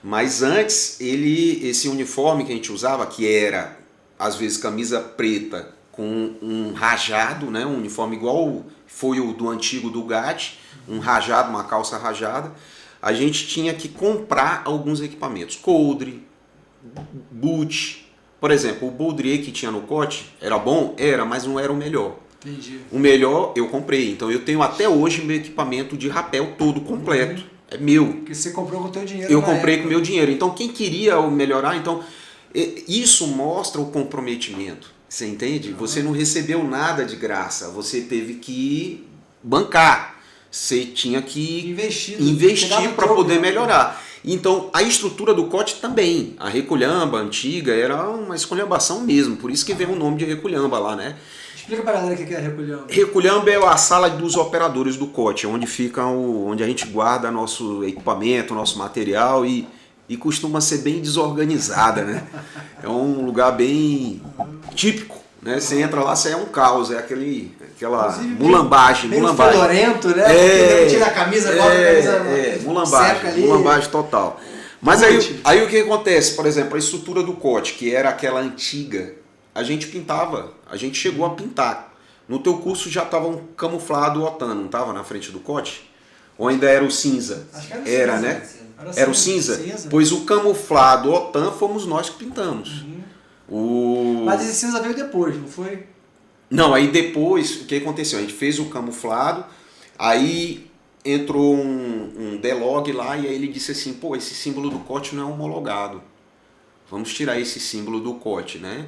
Mas antes, esse uniforme que a gente usava, que era, às vezes, camisa preta com um rajado, né? Um uniforme igual foi o do antigo do GAT, um rajado, uma calça rajada, a gente tinha que comprar alguns equipamentos. Coldre, boot. Por exemplo, o Baudrier que tinha no COT era bom? Era, mas não era o melhor. Entendi. O melhor eu comprei. Então eu tenho até hoje meu equipamento de rapel todo completo. É meu. Que você comprou com o teu dinheiro. Eu comprei com o meu dinheiro. Então quem queria melhorar, então isso mostra o comprometimento. Você entende? Você não recebeu nada de graça. Você teve que bancar. Você tinha que investir para poder melhorar. Então a estrutura do COT também. A Reculhamba antiga era uma esculhambação mesmo. Por isso que veio o nome de Reculhamba lá, né? Explica pra galera o que é Reculhamba. Reculhamba é a sala dos operadores do COT, onde onde a gente guarda nosso equipamento, nosso material e costuma ser bem desorganizada, né? É um lugar bem típico, né? Você entra lá, você é um caos, é aquela mulambagem. Meio fedorento, né? Porque tira a camisa, mulambagem total. Mas aí o que acontece? Por exemplo, a estrutura do COT, que era aquela antiga, a gente pintava, a gente chegou a pintar. No teu curso já estava um camuflado OTAN, não estava na frente do COT? Ou ainda era o cinza? Acho que era o cinza, né? Era o cinza? Pois o camuflado OTAN fomos nós que pintamos. Mas esse cinza veio depois, não foi? Não, aí depois, o que aconteceu? A gente fez o camuflado, aí entrou um D-Log lá e aí ele disse assim, pô, esse símbolo do COT não é homologado. Vamos tirar esse símbolo do COT, né?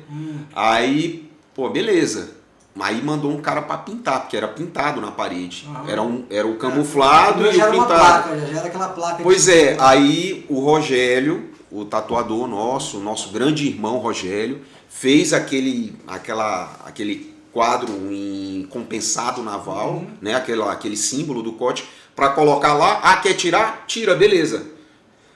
Aí, pô, beleza. Aí mandou um cara para pintar, porque era pintado na parede. Era o camuflado e o pintado. Já era aquela placa. Pois aí o Rogério, o tatuador nosso grande irmão Rogério, fez aquele quadro em compensado naval, né? Aquele símbolo do COT, para colocar lá. Ah, quer tirar? Tira, beleza.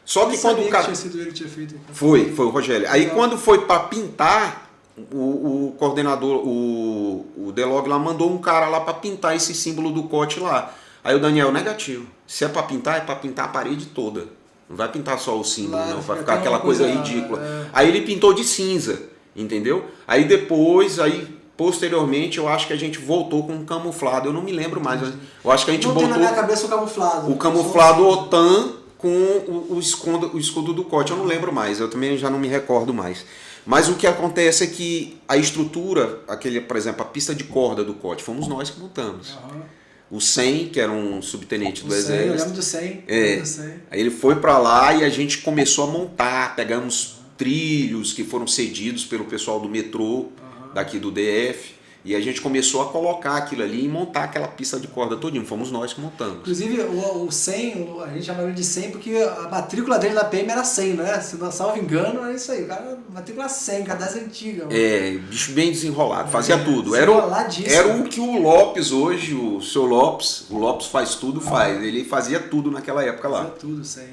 Só que quando o cara... tinha sido ele que tinha feito. Foi o Rogério. Aí quando foi para pintar, o coordenador, o Delog lá, mandou um cara lá para pintar esse símbolo do COT lá. Aí o Daniel, negativo. Se é para pintar, é para pintar a parede toda. Não vai pintar só o símbolo, Claro, não. Vai ficar aquela coisa ridícula. É. Aí ele pintou de cinza, entendeu? Aí depois, posteriormente, eu acho que a gente voltou com um camuflado. Eu não me lembro mais. Eu acho que a gente não botou tem na minha cabeça o camuflado. o camuflado OTAN com o escudo do COT. Eu não lembro mais. Eu também já não me recordo mais. Mas o que acontece é que a estrutura, por exemplo, a pista de corda do COT, fomos nós que montamos. O 100, que era um subtenente do Exército. Eu lembro do 100. Aí ele foi para lá e a gente começou a montar. Pegamos trilhos que foram cedidos pelo pessoal do metrô, daqui do DF. E a gente começou a colocar aquilo ali e montar aquela pista de corda todinho. Fomos nós que montamos. Inclusive, o 100, a gente chama ele de 100 porque a matrícula dele na PM era 100, né? Se não salvo engano, é isso aí. O cara, matrícula 100, cara dessa antiga. Mano. Bicho bem desenrolado, fazia tudo. Era o que o Lopes hoje, o seu Lopes, o Lopes faz tudo, faz. Ele fazia tudo naquela época lá. Fazia tudo, 100.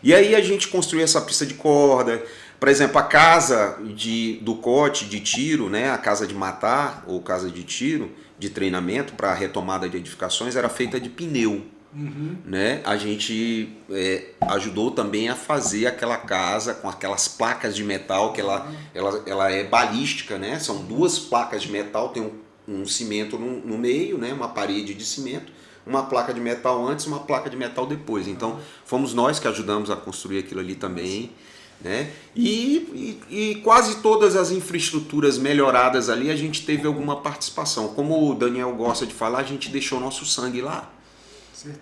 E aí a gente construiu essa pista de corda. Por exemplo, a casa do COT de tiro, né, a casa de matar ou casa de tiro, de treinamento para retomada de edificações, era feita de pneu. Né? A gente ajudou também a fazer aquela casa com aquelas placas de metal, que ela é balística, né? São duas placas de metal, tem um cimento no meio, né, uma parede de cimento, uma placa de metal antes, uma placa de metal depois. Então, fomos nós que ajudamos a construir aquilo ali também. Né? E quase todas as infraestruturas melhoradas ali a gente teve alguma participação. Como o Daniel gosta de falar, a gente deixou nosso sangue lá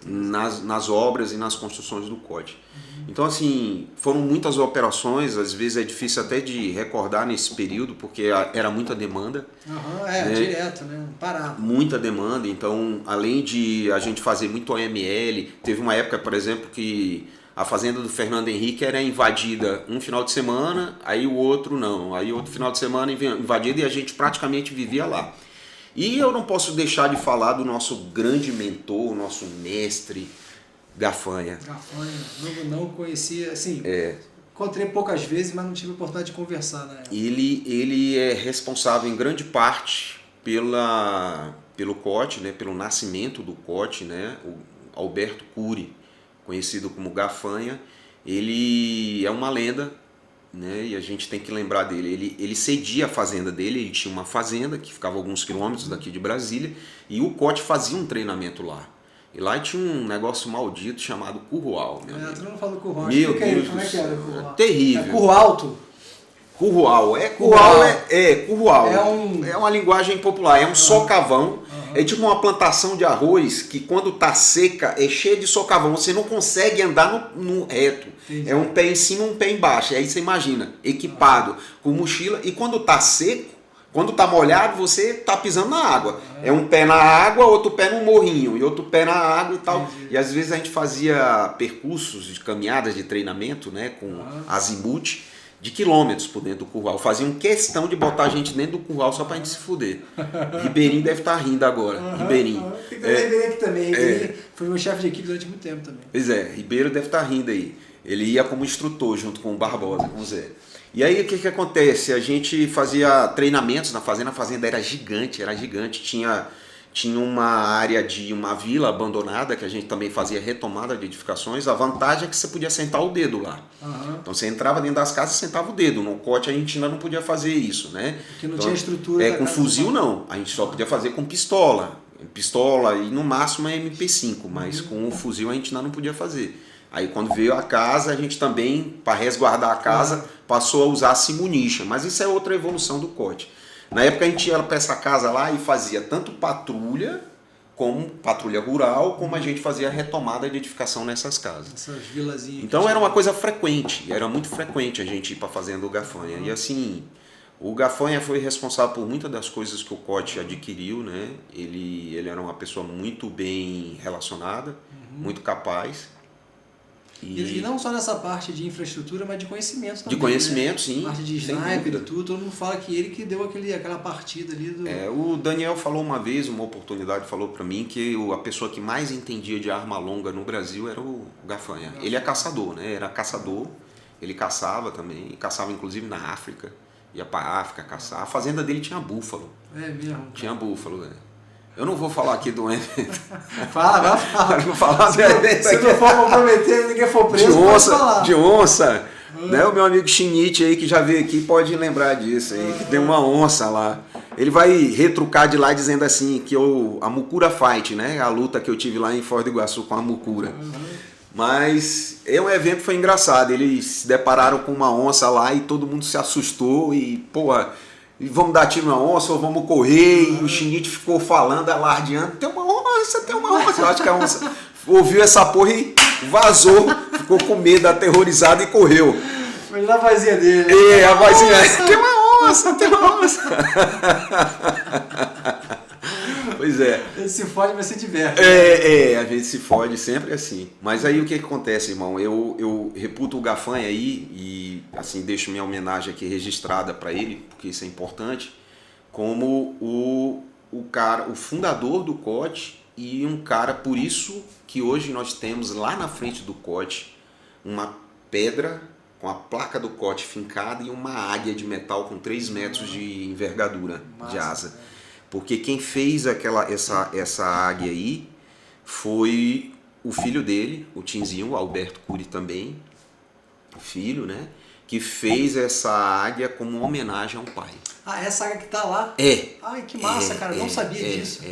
nas obras e nas construções do COT. Então assim, foram muitas operações, às vezes é difícil até de recordar nesse período, porque era muita demanda. Né? Direto, né? Parado. Muita demanda, então além de a gente fazer muito OML, teve uma época, por exemplo, que a fazenda do Fernando Henrique era invadida um final de semana, aí o outro não. Aí outro final de semana invadida e a gente praticamente vivia lá. E eu não posso deixar de falar do nosso grande mentor, nosso mestre, Gafanha. Gafanha, não conhecia, assim, encontrei poucas vezes, mas não tive oportunidade de conversar na época. Ele é responsável em grande parte pelo COT, né, pelo nascimento do COT, né, o Alberto Cury, conhecido como Gafanha. Ele é uma lenda, né? E a gente tem que lembrar dele. Ele cedia a fazenda dele, ele tinha uma fazenda que ficava a alguns quilômetros daqui de Brasília, e o COT fazia um treinamento lá. E lá tinha um negócio maldito chamado currual. Tu não fala do currual. Meu Deus, como é que era o currual? Terrível. É curro alto? Currual. Currual. É uma linguagem popular, é um socavão. É tipo uma plantação de arroz que quando tá seca é cheia de socavão. Você não consegue andar no reto. Entendi. É um pé em cima, um pé embaixo. Aí você imagina, equipado, com mochila. E quando tá seco, quando tá molhado, você tá pisando na água. É um pé na água, outro pé no morrinho. E outro pé na água e tal. Entendi. E às vezes a gente fazia percursos de caminhadas de treinamento, né, com azimute, de quilômetros por dentro do curral. Faziam questão de botar a gente dentro do curral só pra gente se fuder. Ribeirinho deve estar rindo agora. Ribeirinho. Tem que Ribeirinho aqui também. Ribeirinho foi meu chefe de equipe durante muito tempo também. Pois é, Ribeiro deve estar rindo aí. Ele ia como instrutor junto com o Barbosa, com o Zé. E aí o que acontece? A gente fazia treinamentos na fazenda. A fazenda era gigante. Tinha uma área de uma vila abandonada que a gente também fazia retomada de edificações. A vantagem é que você podia sentar o dedo lá. Então você entrava dentro das casas e sentava o dedo. No COT a gente ainda não podia fazer isso, né? Porque não tinha estrutura. Com fuzil não. A gente só podia fazer com pistola. Pistola e no máximo é MP5, mas com o fuzil a gente ainda não podia fazer. Aí quando veio a casa, a gente também, para resguardar a casa, passou a usar a simunicha. Mas isso é outra evolução do COT. Na época a gente ia para essa casa lá e fazia tanto patrulha, como patrulha rural, como a gente fazia a retomada de edificação nessas casas. Essas vilazinhas. Então era uma coisa frequente, era muito frequente a gente ir para a fazenda do Gafanha. E assim, o Gafanha foi responsável por muitas das coisas que o COT adquiriu, né? Ele era uma pessoa muito bem relacionada, muito capaz. E não só nessa parte de infraestrutura, mas de conhecimento também. De conhecimento, né? sim. Parte de sem sniper e dúvida. tudo, todo mundo fala que ele que deu aquela partida ali do... O Daniel falou uma vez, uma oportunidade, falou pra mim que a pessoa que mais entendia de arma longa no Brasil era o Gafanha. Ele é caçador, né? Era caçador, ele caçava também, caçava inclusive na África, ia pra África caçar. A fazenda dele tinha búfalo. É mesmo? Tinha búfalo, né? Eu não vou falar aqui do evento. Fala. Não falar Se não for comprometer, ninguém for preso, pode falar. De onça. Né? O meu amigo Chinite aí que já veio aqui pode lembrar disso aí, que tem uma onça lá. Ele vai retrucar de lá dizendo assim, que a Mucura Fight, né? A luta que eu tive lá em Foz do Iguaçu com a Mucura. Mas um evento foi engraçado. Eles se depararam com uma onça lá e todo mundo se assustou e, porra, vamos dar tiro na onça ou vamos correr? E o Chinite ficou falando, alardeando, tem uma onça, tem uma onça. Eu acho que a onça ouviu essa porra e vazou, ficou com medo, aterrorizado e correu. Mas na vozinha dele. A vozinha, tem uma onça, tem uma onça. Pois é. Ele se fode, mas se diverte. A gente se fode sempre assim. Mas aí o que acontece, irmão? Eu reputo o Gafanha aí e assim deixo minha homenagem aqui registrada para ele, porque isso é importante, como o cara, o fundador do COT e um cara, por isso que hoje nós temos lá na frente do COT uma pedra com a placa do COT fincada e uma águia de metal com 3 metros de envergadura de asa. Porque quem fez essa águia aí foi o filho dele, o Tinzinho, o Alberto Cury também, o filho, né? Que fez essa águia como uma homenagem ao pai. Ah, essa águia que tá lá? Ai, que massa, cara. Eu não sabia disso.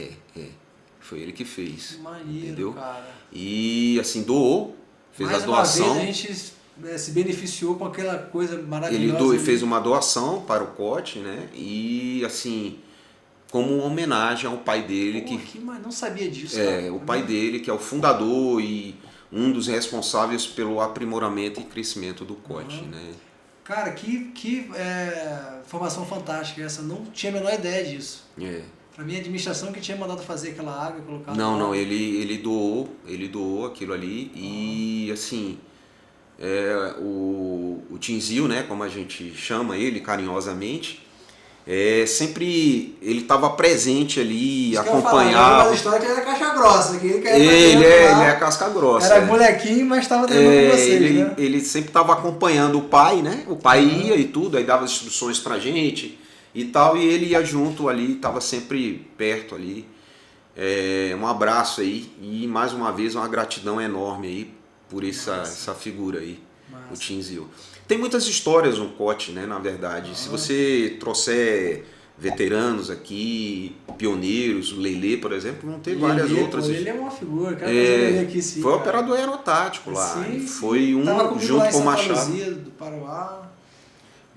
Foi ele que fez. Que maneiro, entendeu? Cara. E assim, doou, fez Mais a doação. Uma vez a gente se beneficiou com aquela coisa maravilhosa. Ele fez uma doação para o COT, né? E assim, como uma homenagem ao pai dele. Não sabia disso, cara. O pai dele, que é o fundador e um dos responsáveis pelo aprimoramento e crescimento do COT, né? Cara, que informação fantástica essa. Não tinha a menor ideia disso. Pra mim, a administração que tinha mandado fazer aquela água, colocar... Não, ele doou aquilo ali e assim, o Tinzil, né, como a gente chama ele carinhosamente, sempre ele estava presente ali, acompanhava. A história que ele era caixa grossa, que ele é casca grossa. Era molequinho, mas estava treinando com vocês, né? Ele sempre estava acompanhando o pai, né? O pai ia e tudo, aí dava as instruções pra gente e tal, e ele ia junto ali, estava sempre perto ali. Um abraço aí e mais uma vez uma gratidão enorme aí por essa figura aí, o Tinzil. Tem muitas histórias no COT, né, na verdade. Se você trouxer veteranos aqui, pioneiros, o Lelê, por exemplo, vão ter várias outras. O Lelê é uma figura, cara. Lelê aqui, sim, foi operador aerotático lá. Sim, foi junto com o Machado. Do Paroá.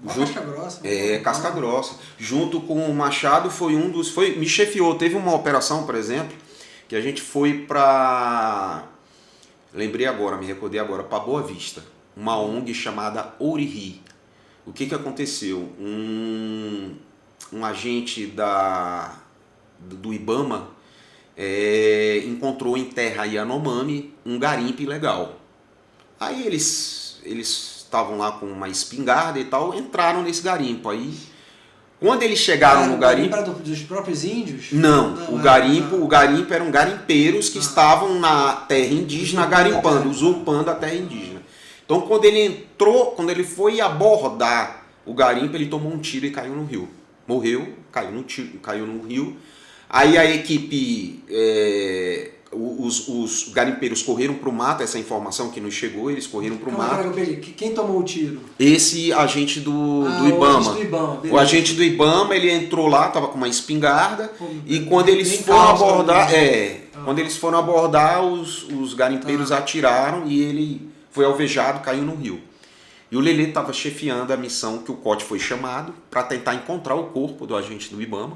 Casca grossa. Casca grossa. Junto com o Machado foi um dos... me chefiou. Teve uma operação, por exemplo, que a gente foi para... me recordei agora, para Boa Vista. Uma ONG chamada Ourihi. O que aconteceu? Um agente do IBAMA encontrou em terra Yanomami um garimpo ilegal. Aí eles estavam lá com uma espingarda e tal, entraram nesse garimpo. Aí, quando eles chegaram no garimpo... Era dos próprios índios? Não, o garimpo eram garimpeiros que estavam na terra indígena garimpando, usurpando a terra indígena. Então, quando ele foi abordar o garimpo, ele tomou um tiro e caiu no rio. Morreu, caiu no rio. Aí a equipe, os garimpeiros correram para o mato, essa informação que nos chegou, eles correram para o mato. Quem tomou o tiro? Esse agente do IBAMA. O agente do IBAMA, ele entrou lá, estava com uma espingarda, e quando eles foram abordar, quando eles foram abordar, os garimpeiros atiraram e ele foi alvejado, caiu no rio. E o Lelê estava chefiando a missão que o COT foi chamado para tentar encontrar o corpo do agente do IBAMA.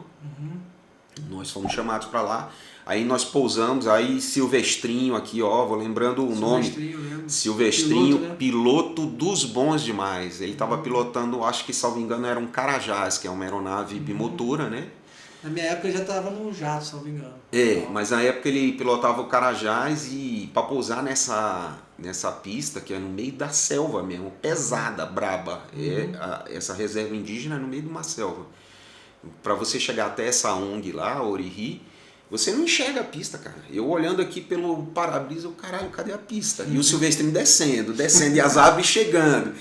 Nós fomos chamados para lá. Aí nós pousamos, aí Silvestrinho aqui, vou lembrando o nome. Silvestrinho, piloto dos bons demais. Ele estava pilotando, acho que, salvo engano, era um Carajás, que é uma aeronave bimotora, né? Na minha época ele já estava no jato, se não me engano. Mas na época ele pilotava o Carajás e para pousar nessa pista, que é no meio da selva mesmo, pesada, braba. Essa reserva indígena é no meio de uma selva. Para você chegar até essa ONG lá, Oriri, você não enxerga a pista, cara. Eu olhando aqui pelo para-brisa, caralho, cadê a pista? E o Silvestre descendo, e as aves chegando,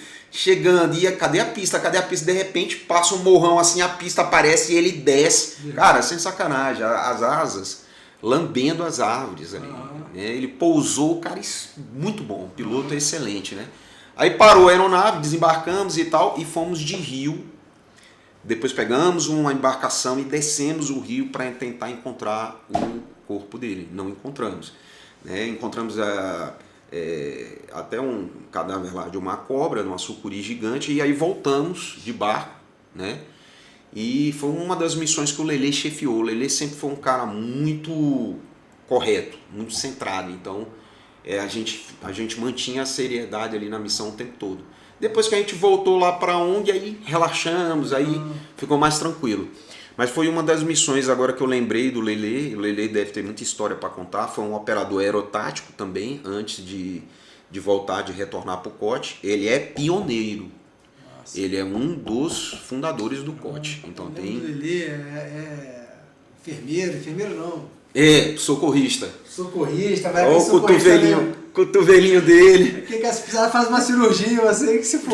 e cadê a pista? De repente passa um morrão assim, a pista aparece e ele desce. Cara, sem sacanagem, as asas lambendo as árvores ali. Né? Ele pousou, cara, muito bom, piloto excelente, né? Aí parou a aeronave, desembarcamos e tal, e fomos de rio. Depois pegamos uma embarcação e descemos o rio para tentar encontrar o corpo dele. Não encontramos. Né? Encontramos até um cadáver lá de uma cobra, de uma sucuri gigante, e aí voltamos de barco. Né? E foi uma das missões que o Lelê chefiou. O Lelê sempre foi um cara muito correto, muito centrado. Então a gente mantinha a seriedade ali na missão o tempo todo. Depois que a gente voltou lá para a ONG, aí relaxamos, aí ficou mais tranquilo. Mas foi uma das missões agora que eu lembrei do Lelê. O Lelê deve ter muita história para contar. Foi um operador aerotático também, antes de voltar, de retornar para o COT. Ele é pioneiro. Nossa. Ele é um dos fundadores do COT. Então tem... O Lelê é enfermeiro não. Socorrista. Socorrista, vai olha o cotovelinho dele. Quem quer se precisar faz uma cirurgia, você que se for.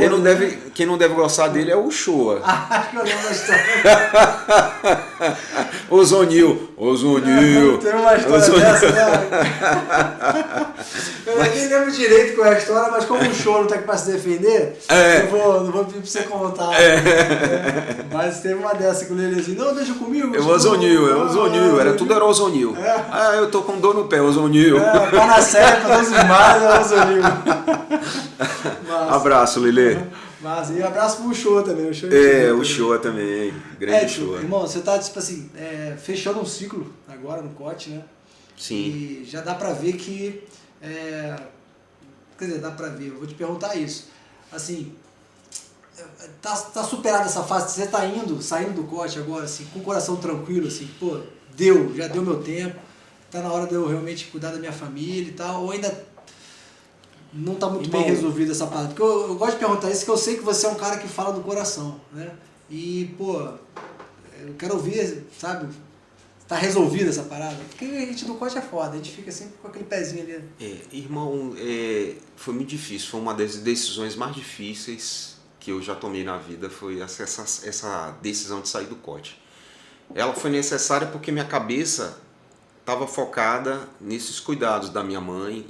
Quem não deve gostar dele é o Shoa. Acho que eu lembro da história. Ozonil. Tem uma história dessa, né? Eu nem lembro direito qual é a história, mas como o Shoa não tá aqui pra se defender, eu não vou pedir pra você contar. Mas teve uma dessa que o Lelezinho, não, deixa comigo. É o Ozonil. Tudo era Ozonil. Eu tô com dor no pé, Ozonil. Tá na série, pra todos os mares, é Ozonil. Abraço, Lelê. Mas e abraço pro Shoa também. O Shoa também. Grande Shoa. Irmão, você tá, tipo assim, fechando um ciclo agora no COT, né? Sim. E já dá pra ver que... quer dizer, dá pra ver, eu vou te perguntar isso. Assim, tá superada essa fase, você tá saindo do COT agora, assim, com o coração tranquilo, assim, pô, já deu meu tempo, tá na hora de eu realmente cuidar da minha família e tal, ou ainda não tá muito bem resolvido essa parada? Porque eu gosto de perguntar isso, que eu sei que você é um cara que fala do coração, né? E, pô, eu quero ouvir, sabe, tá resolvida essa parada? Porque a gente do COT é foda, a gente fica sempre com aquele pezinho ali. Irmão, foi muito difícil, foi uma das decisões mais difíceis que eu já tomei na vida, foi essa decisão de sair do COT. Ela foi necessária porque minha cabeça estava focada nesses cuidados da minha mãe,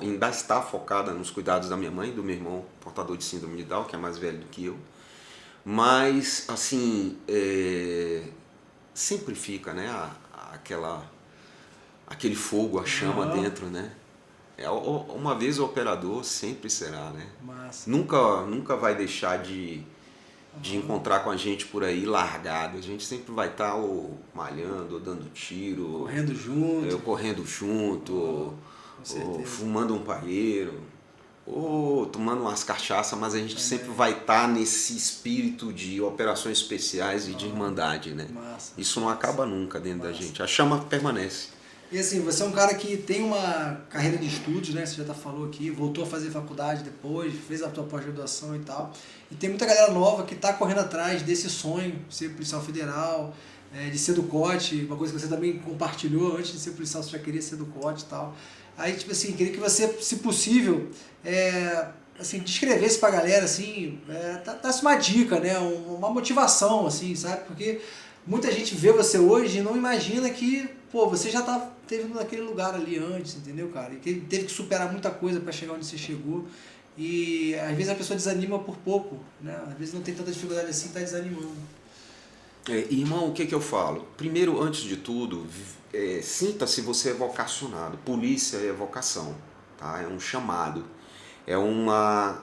ainda está focada nos cuidados da minha mãe e do meu irmão portador de síndrome de Down, que é mais velho do que eu. Mas, assim, sempre fica, né, aquele fogo, a chama dentro, né? Uma vez o operador, sempre será, né? Massa. Nunca vai deixar de encontrar com a gente por aí largado. A gente sempre vai estar ou malhando, ou dando tiro, correndo junto, ou fumando um paeiro, ou tomando umas cachaças, mas a gente sempre vai estar nesse espírito de operações especiais e de irmandade, né? Massa. Isso não acaba nunca dentro da gente, a chama permanece. E assim, você é um cara que tem uma carreira de estudos, né? Você já falou aqui, voltou a fazer faculdade depois, fez a tua pós-graduação e tal. E tem muita galera nova que está correndo atrás desse sonho de ser policial federal, de ser do COT, uma coisa que você também compartilhou, antes de ser policial você já queria ser do COT e tal. Aí, tipo assim, queria que você, se possível, assim, descrevesse pra galera, assim, desse uma dica, né? Uma motivação, assim, sabe? Porque muita gente vê você hoje e não imagina que, pô, você já esteve naquele lugar ali antes, entendeu, cara? E teve que superar muita coisa para chegar onde você chegou. E às vezes a pessoa desanima por pouco, né? Às vezes não tem tanta dificuldade assim, tá desanimando. Irmão, o que eu falo? Primeiro, antes de tudo, sinta-se você é vocacionado. Polícia é vocação, tá? É um chamado, é uma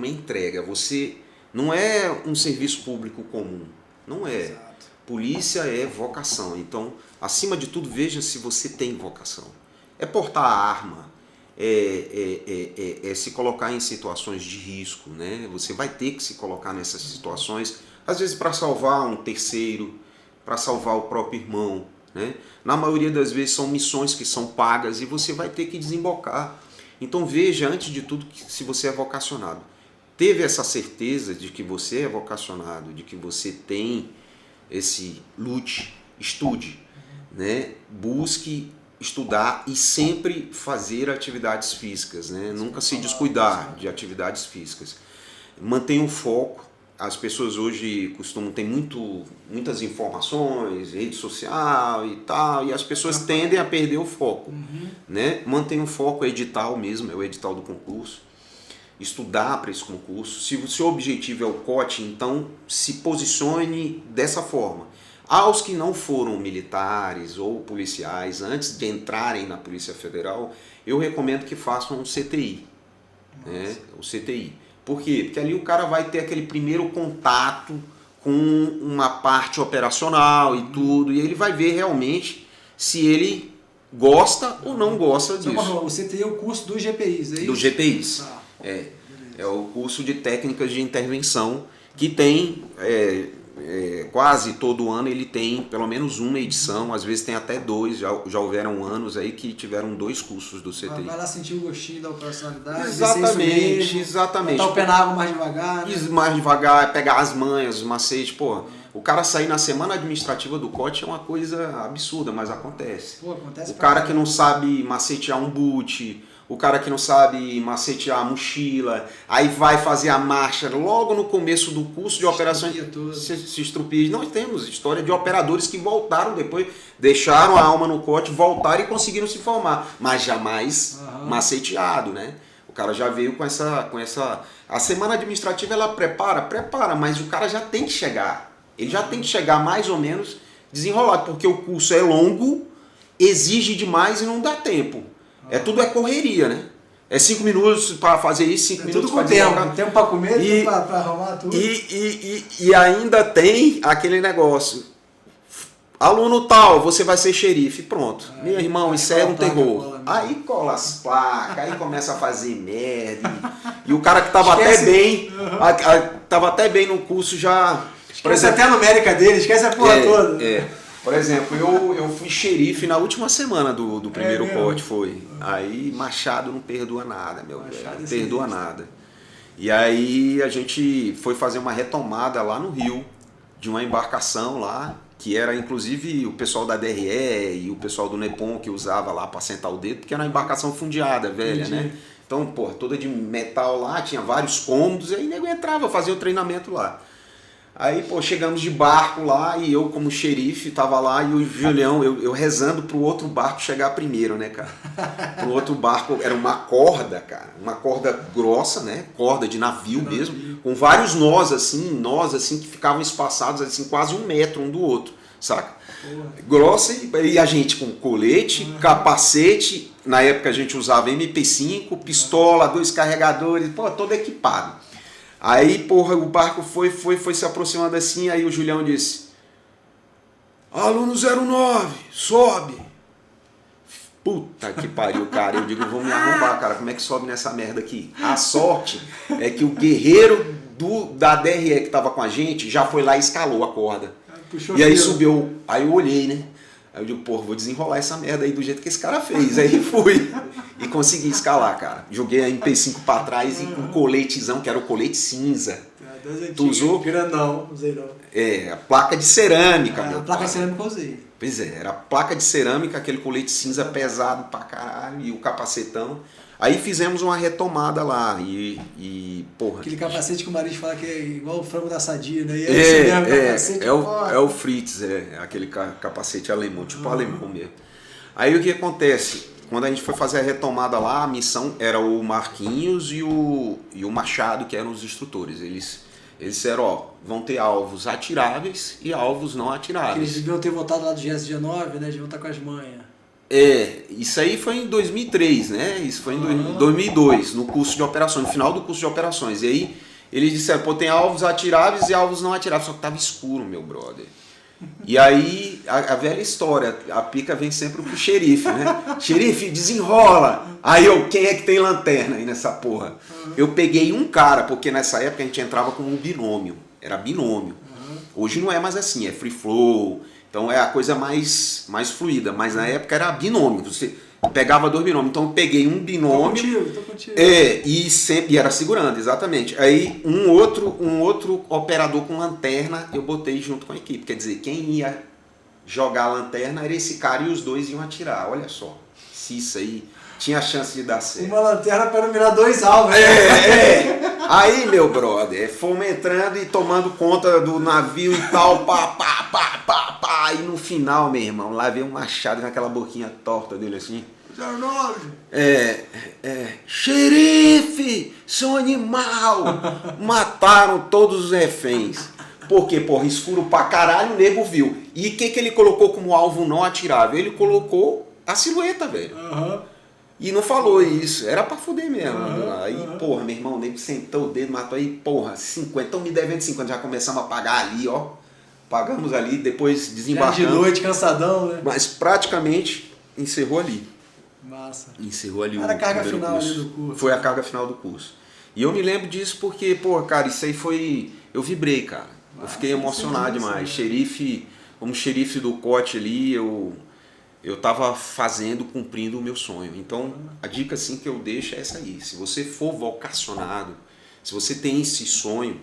entrega. Você não é um serviço público comum, não é. Exato. Polícia é vocação. Então, acima de tudo, veja se você tem vocação. É portar a arma, se colocar em situações de risco, né? Você vai ter que se colocar nessas situações, às vezes para salvar um terceiro, para salvar o próprio irmão, né? Na maioria das vezes são missões que são pagas e você vai ter que desembocar. Então veja, antes de tudo, se você é vocacionado. Teve essa certeza de que você é vocacionado, de que você tem lute, estude, né? Busque estudar e sempre fazer atividades físicas, né? Nunca se descuidar de atividades físicas. Mantenha o foco. As pessoas hoje costumam ter muitas informações, rede social e tal, e as pessoas tendem a perder o foco, né? Mantenha o foco, é edital mesmo, é o edital do concurso. Estudar para esse concurso. Se o seu objetivo é o COT, então se posicione dessa forma. Aos que não foram militares ou policiais, antes de entrarem na Polícia Federal, eu recomendo que façam um CTI. Né? O CTI. Por quê? Porque ali o cara vai ter aquele primeiro contato com uma parte operacional e tudo, e ele vai ver realmente se ele gosta ou não gosta disso. O CTI é o curso dos GPIs, é isso? Dos GPIs. É o curso de técnicas de intervenção que tem, quase todo ano ele tem pelo menos uma edição, às vezes tem até 2, já houveram anos aí que tiveram 2 cursos do CTI. Vai lá sentir o gostinho da operacionalidade, Exatamente. Botar o pé na água mais devagar. Né? Mais devagar, pegar as manhas, os macetes, pô. O cara sair na semana administrativa do COT é uma coisa absurda, mas acontece. Pô, acontece. O cara que não sabe macetear um boot, o cara que não sabe macetear a mochila, aí vai fazer a marcha logo no começo do curso de operações, se estrupia. Nós temos história de operadores que voltaram depois, deixaram a alma no COT, voltaram e conseguiram se formar, mas jamais maceteado, né? O cara já veio com essa... A semana administrativa ela prepara, mas o cara já tem que chegar. Ele já tem que chegar mais ou menos desenrolado, porque o curso é longo, exige demais e não dá tempo. Tudo é correria, né? É 5 minutos para fazer isso, 5 minutos para desenrolar. Tempo para comer, tempo para arrumar tudo. E ainda tem aquele negócio. Aluno tal, você vai ser xerife. Pronto. Meu irmão, isso é um terror. Aí cola as placas, aí começa a fazer merda. E o cara que estava até bem no curso já... Esquece até a numérica dele, esquece a porra toda. Por exemplo, eu fui xerife na última semana do primeiro COT, foi. Aí Machado não perdoa nada, meu velho. Não perdoa nada. E aí a gente foi fazer uma retomada lá no Rio, de uma embarcação lá, que era inclusive o pessoal da DRE e o pessoal do Nepom que usava lá para sentar o dedo, porque era uma embarcação fundeada, velha, né? Então, pô, toda de metal lá, tinha vários cômodos, e aí nego entrava, fazia o treinamento lá. Aí, pô, chegamos de barco lá e eu como xerife tava lá e o Julião, eu rezando pro outro barco chegar primeiro, né, cara? Pro outro barco, era uma corda, cara, uma corda grossa, né, corda de navio mesmo, com vários nós assim, que ficavam espaçados assim, quase 1 metro um do outro, saca? Grossa e a gente com colete, capacete, na época a gente usava MP5, pistola, 2 carregadores, pô, todo equipado. Aí, porra, o barco foi se aproximando assim, aí o Julião disse: aluno 09, sobe. Puta que pariu, cara. Eu digo, vamos me arrombar, cara, como é que sobe nessa merda aqui? A sorte é que o guerreiro da DRE que tava com a gente já foi lá e escalou a corda. E aí subiu, aí eu olhei, né? Aí eu digo, porra, vou desenrolar essa merda aí do jeito que esse cara fez. Aí fui e consegui escalar, cara. Joguei a MP5 pra trás e com um coletezão, que era o colete cinza. Tu usou? Grandão, usei não. A placa de cerâmica, meu. A placa de cerâmica eu usei. Pois era a placa de cerâmica, aquele colete cinza pesado pra caralho e o capacetão. Aí fizemos uma retomada lá e porra... Aquele capacete que o Maris fala que é igual o frango da Sadia, né? E capacete, é o Fritz, aquele capacete alemão, tipo alemão mesmo. Aí o que acontece? Quando a gente foi fazer a retomada lá, a missão era o Marquinhos e o Machado, que eram os instrutores. Eles disseram, ó, vão ter alvos atiráveis e alvos não atiráveis. Eles deviam ter voltado lá do GS-19, né? Deviam estar com as manhas. Isso aí foi em 2003, né? Isso foi em 2002, no curso de operações, no final do curso de operações. E aí eles disseram, pô, tem alvos atiráveis e alvos não atiráveis, só que tava escuro, meu brother. E aí, a velha história, a pica vem sempre pro xerife, né? Xerife, desenrola! Aí quem é que tem lanterna aí nessa porra? Eu peguei um cara, porque nessa época a gente entrava como um binômio, era binômio. Hoje não é mais assim, é free flow, então é a coisa mais fluida, mas na época era binômio, você pegava 2 binômios, então eu peguei um binômio. Tô contigo. E era segurando, exatamente. Aí um outro operador com lanterna eu botei junto com a equipe, quer dizer, quem ia jogar a lanterna era esse cara e os 2 iam atirar, olha só, se isso aí tinha chance de dar certo. Uma lanterna para mirar 2 alvos. Aí, meu brother, fomos entrando e tomando conta do navio e tal, pá. E no final, meu irmão, lá veio um machado naquela boquinha torta dele assim. Xerife, seu animal! Mataram todos os reféns. Por quê? Porra, escuro pra caralho, o nego viu. E o que ele colocou como alvo não atirável? Ele colocou a silhueta, velho. E não falou isso, era pra fuder mesmo. Aí, porra, meu irmão, o nego sentou o dedo, matou aí, porra, 50, estão me devendo 50, já começamos a pagar ali, ó. Pagamos ali, depois desembarcamos. Já de noite, cansadão, né? Mas praticamente encerrou ali. Massa. Encerrou ali Era a carga primeiro final curso. ali do curso. Foi a carga final do curso. E eu me lembro disso porque, porra, cara, isso aí foi... Eu vibrei, cara. Eu fiquei emocionado demais. Xerife, como xerife do COT ali, eu tava cumprindo o meu sonho. Então, a dica assim que eu deixo é essa aí. Se você for vocacionado, se você tem esse sonho,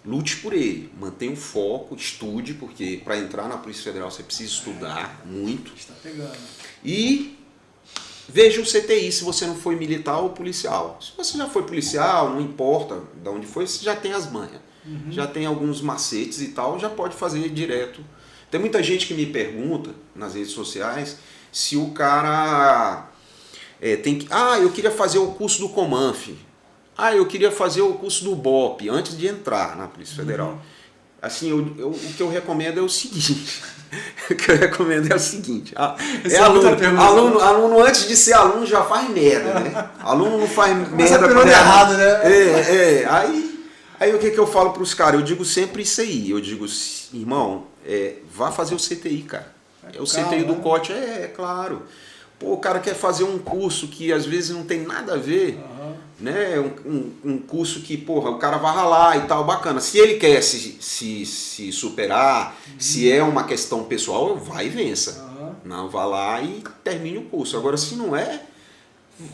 lute por ele. Mantenha o foco, estude, porque para entrar na Polícia Federal você precisa estudar muito. Está pegando. E veja o CTI se você não foi militar ou policial. Se você já foi policial, não importa de onde foi, você já tem as manhas. Já tem alguns macetes e tal, já pode fazer direto. Tem muita gente que me pergunta nas redes sociais se o cara tem que... eu queria fazer o curso do Comanf. Eu queria fazer o curso do BOP antes de entrar na Polícia Federal. Assim, o que eu recomendo é o seguinte. Aluno antes de ser aluno já faz merda, né? Aluno não faz merda quando errado, né? Aí o que eu falo para os caras? Eu digo sempre isso aí. Eu digo, irmão, vá fazer o CTI, cara. O CTI do COT, claro. Pô, o cara quer fazer um curso que às vezes não tem nada a ver, né? Um curso que, porra, o cara vai ralar e tal, bacana. Se ele quer se superar, se é uma questão pessoal, vai e vença. Não, vá lá e termine o curso. Agora, se não é,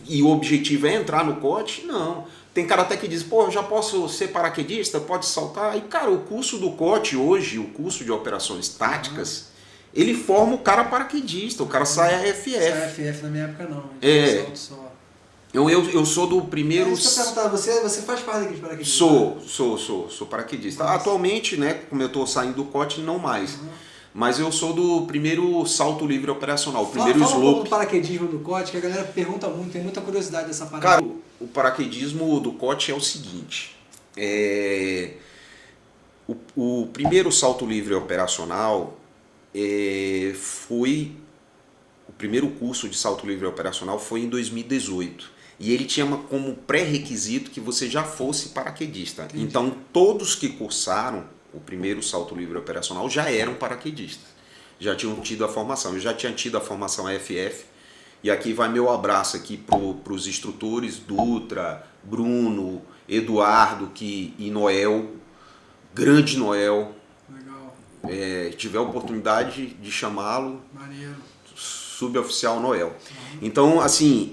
e o objetivo é entrar no COT, não. Tem cara até que diz, pô, eu já posso ser paraquedista, pode saltar. E, cara, o curso do COT hoje, o curso de operações táticas, ele forma o cara paraquedista, o cara sai AFF. Sai AFF na minha época não. Só. Eu sou do primeiro... Deixa eu perguntar, você faz parte daqueles paraquedistas? Sou paraquedista. Atualmente, né, como eu estou saindo do COT, não mais. Mas eu sou do primeiro salto livre operacional, o primeiro slope. Fala um pouco do paraquedismo do COT, que a galera pergunta muito, tem muita curiosidade dessa parada. Cara, o paraquedismo do COT é o seguinte, o primeiro salto livre operacional foi... O primeiro curso de salto livre operacional foi em 2018. E ele tinha como pré-requisito que você já fosse paraquedista. Entendi. Então, todos que cursaram o primeiro salto livre operacional já eram paraquedistas. Já tinham tido a formação. Eu já tinha tido a formação AFF. E aqui vai meu abraço aqui para os instrutores Dutra, Bruno, Eduardo e Noel. Grande Noel. Legal. Tiver a oportunidade de chamá-lo. Maneiro. Suboficial Noel. Então, assim,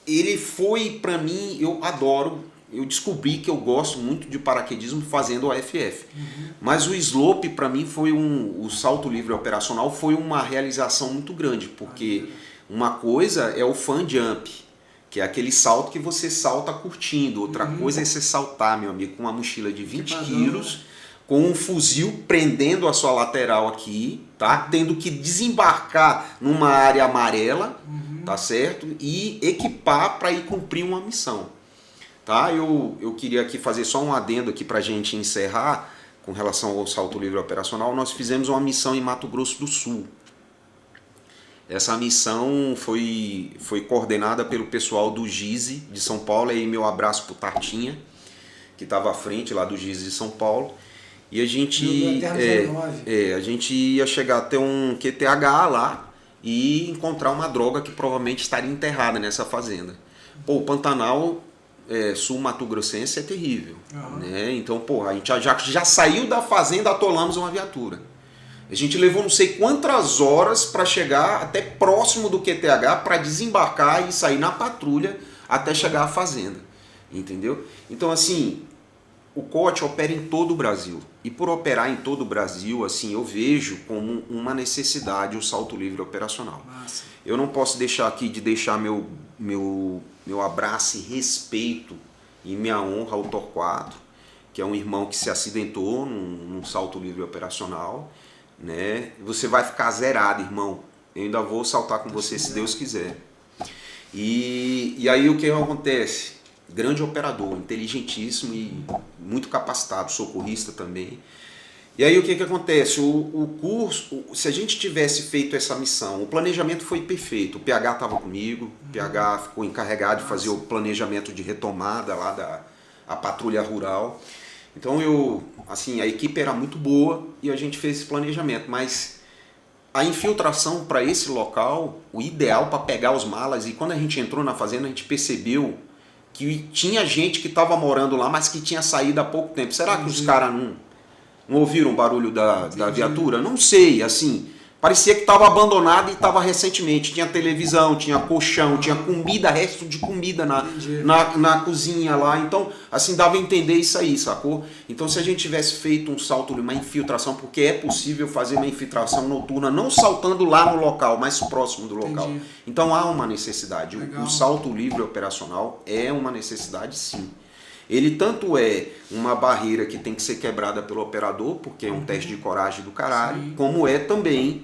ele foi, pra mim, eu adoro, eu descobri que eu gosto muito de paraquedismo fazendo o AFF. Mas o slope, pra mim, foi o salto livre operacional foi uma realização muito grande, porque uma coisa é o fan jump, que é aquele salto que você salta curtindo. Outra coisa é você saltar, meu amigo, com uma mochila de 20 quilos, com um fuzil prendendo a sua lateral aqui, tá? Tendo que desembarcar numa área amarela, tá certo? E equipar para ir cumprir uma missão, tá? Eu queria aqui fazer só um adendo aqui para a gente encerrar com relação ao salto livre operacional. Nós fizemos uma missão em Mato Grosso do Sul. Essa missão foi coordenada pelo pessoal do GISE de São Paulo, e meu abraço pro Tartinha, que estava à frente lá do GISE de São Paulo. E a gente, a gente ia chegar até um QTH lá e encontrar uma droga que provavelmente estaria enterrada nessa fazenda. Pô, o Pantanal sul mato-grossense é terrível. Né? Então, pô, a gente já saiu da fazenda, atolamos uma viatura. A gente levou não sei quantas horas para chegar até próximo do QTH para desembarcar e sair na patrulha até chegar à fazenda. Entendeu? Então, assim, o COT opera em todo o Brasil. E por operar em todo o Brasil, assim, eu vejo como uma necessidade o salto livre operacional. Massa. Eu não posso deixar aqui de deixar meu abraço e respeito e minha honra ao Torquato, que é um irmão que se acidentou num salto livre operacional. Né? Você vai ficar zerado, irmão. Eu ainda vou saltar com você se Deus quiser. E aí o que acontece? Grande operador, inteligentíssimo e muito capacitado, socorrista também. E aí o que acontece? O curso, se a gente tivesse feito essa missão, o planejamento foi perfeito. O PH estava comigo, o PH ficou encarregado de fazer o planejamento de retomada lá da patrulha rural. Então a equipe era muito boa e a gente fez esse planejamento, mas a infiltração para esse local, o ideal para pegar os malas, e quando a gente entrou na fazenda a gente percebeu que tinha gente que estava morando lá, mas que tinha saído há pouco tempo. Será que os caras não ouviram o barulho da viatura? Não sei, assim, parecia que estava abandonado e estava recentemente. Tinha televisão, tinha colchão, tinha comida, resto de comida na cozinha lá. Então, assim, dava a entender isso aí, sacou? Então, se a gente tivesse feito um salto, uma infiltração, porque é possível fazer uma infiltração noturna, não saltando lá no local, mas próximo do local. Entendi. Então, há uma necessidade. Legal. O salto livre operacional é uma necessidade, sim. Ele tanto é uma barreira que tem que ser quebrada pelo operador, porque é um teste de coragem do caralho, sim, como é também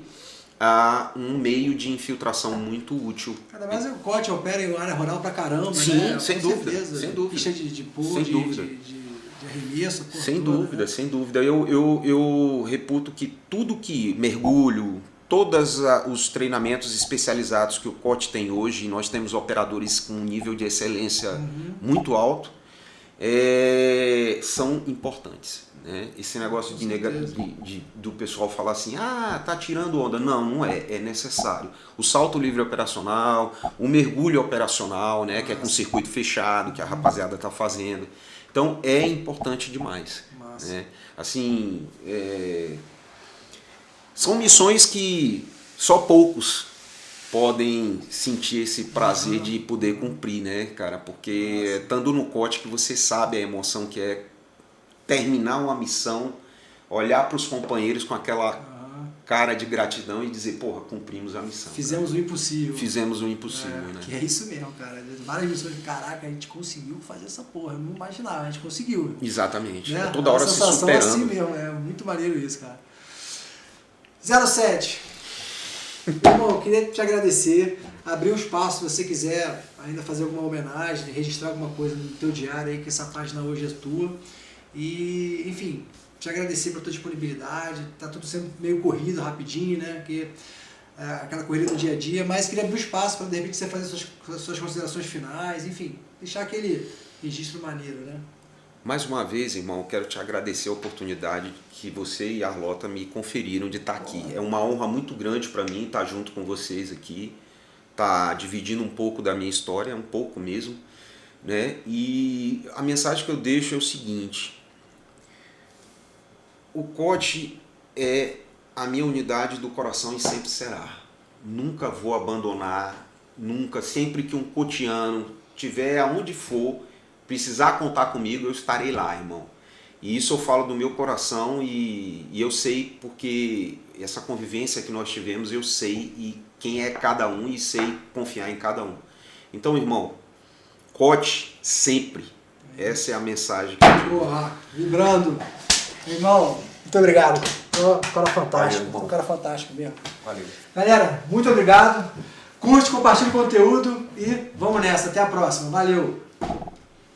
um meio de infiltração muito útil. Cada vez o COT opera em área rural pra caramba, sim, né? Sem dúvida, sem dúvida. Pista de pulo, sem de arremesso. Sem dúvida, né? Sem dúvida. Eu reputo que tudo que mergulho, todos os treinamentos especializados que o COT tem hoje, e nós temos operadores com um nível de excelência muito alto, são importantes. Né? Esse negócio do pessoal falar assim, tá tirando onda. Não é necessário. O salto livre operacional, o mergulho operacional, né, que é com circuito fechado, que a rapaziada está fazendo. Então é importante demais. Né? Assim, são missões que só poucos podem sentir esse prazer de poder cumprir, né, cara? Porque estando no COT que você sabe a emoção que é terminar uma missão, olhar para os companheiros com aquela cara de gratidão e dizer, porra, cumprimos a missão. Fizemos o impossível. Fizemos o impossível, né? Que é isso mesmo, cara. Várias missões de caraca, a gente conseguiu fazer essa porra. Eu não imaginava, a gente conseguiu. Exatamente. Né? Toda hora se superando. É assim mesmo, é muito maneiro isso, cara. 07. Irmão, eu queria te agradecer, abrir um espaço se você quiser ainda fazer alguma homenagem, registrar alguma coisa no teu diário aí, que essa página hoje é tua. E, enfim, te agradecer pela tua disponibilidade, tá tudo sendo meio corrido, rapidinho, né? Porque aquela corrida do dia a dia, mas queria abrir um espaço para de repente você fazer suas considerações finais, enfim, deixar aquele registro maneiro, né? Mais uma vez, irmão, eu quero te agradecer a oportunidade que você e a Arlota me conferiram de estar aqui. É uma honra muito grande para mim estar junto com vocês aqui, estar dividindo um pouco da minha história, um pouco mesmo, né? E a mensagem que eu deixo é o seguinte: o COT é a minha unidade do coração e sempre será. Nunca vou abandonar, nunca, sempre que um cotiano tiver aonde for, precisar contar comigo, eu estarei lá, irmão. E isso eu falo do meu coração e eu sei porque essa convivência que nós tivemos, eu sei e quem é cada um e sei confiar em cada um. Então, irmão, COT sempre. Essa é a mensagem que eu digo. Porra, vibrando. Irmão, muito obrigado. Um cara fantástico. Valeu, um cara fantástico mesmo. Valeu. Galera, muito obrigado. Curte, compartilha o conteúdo e vamos nessa. Até a próxima. Valeu.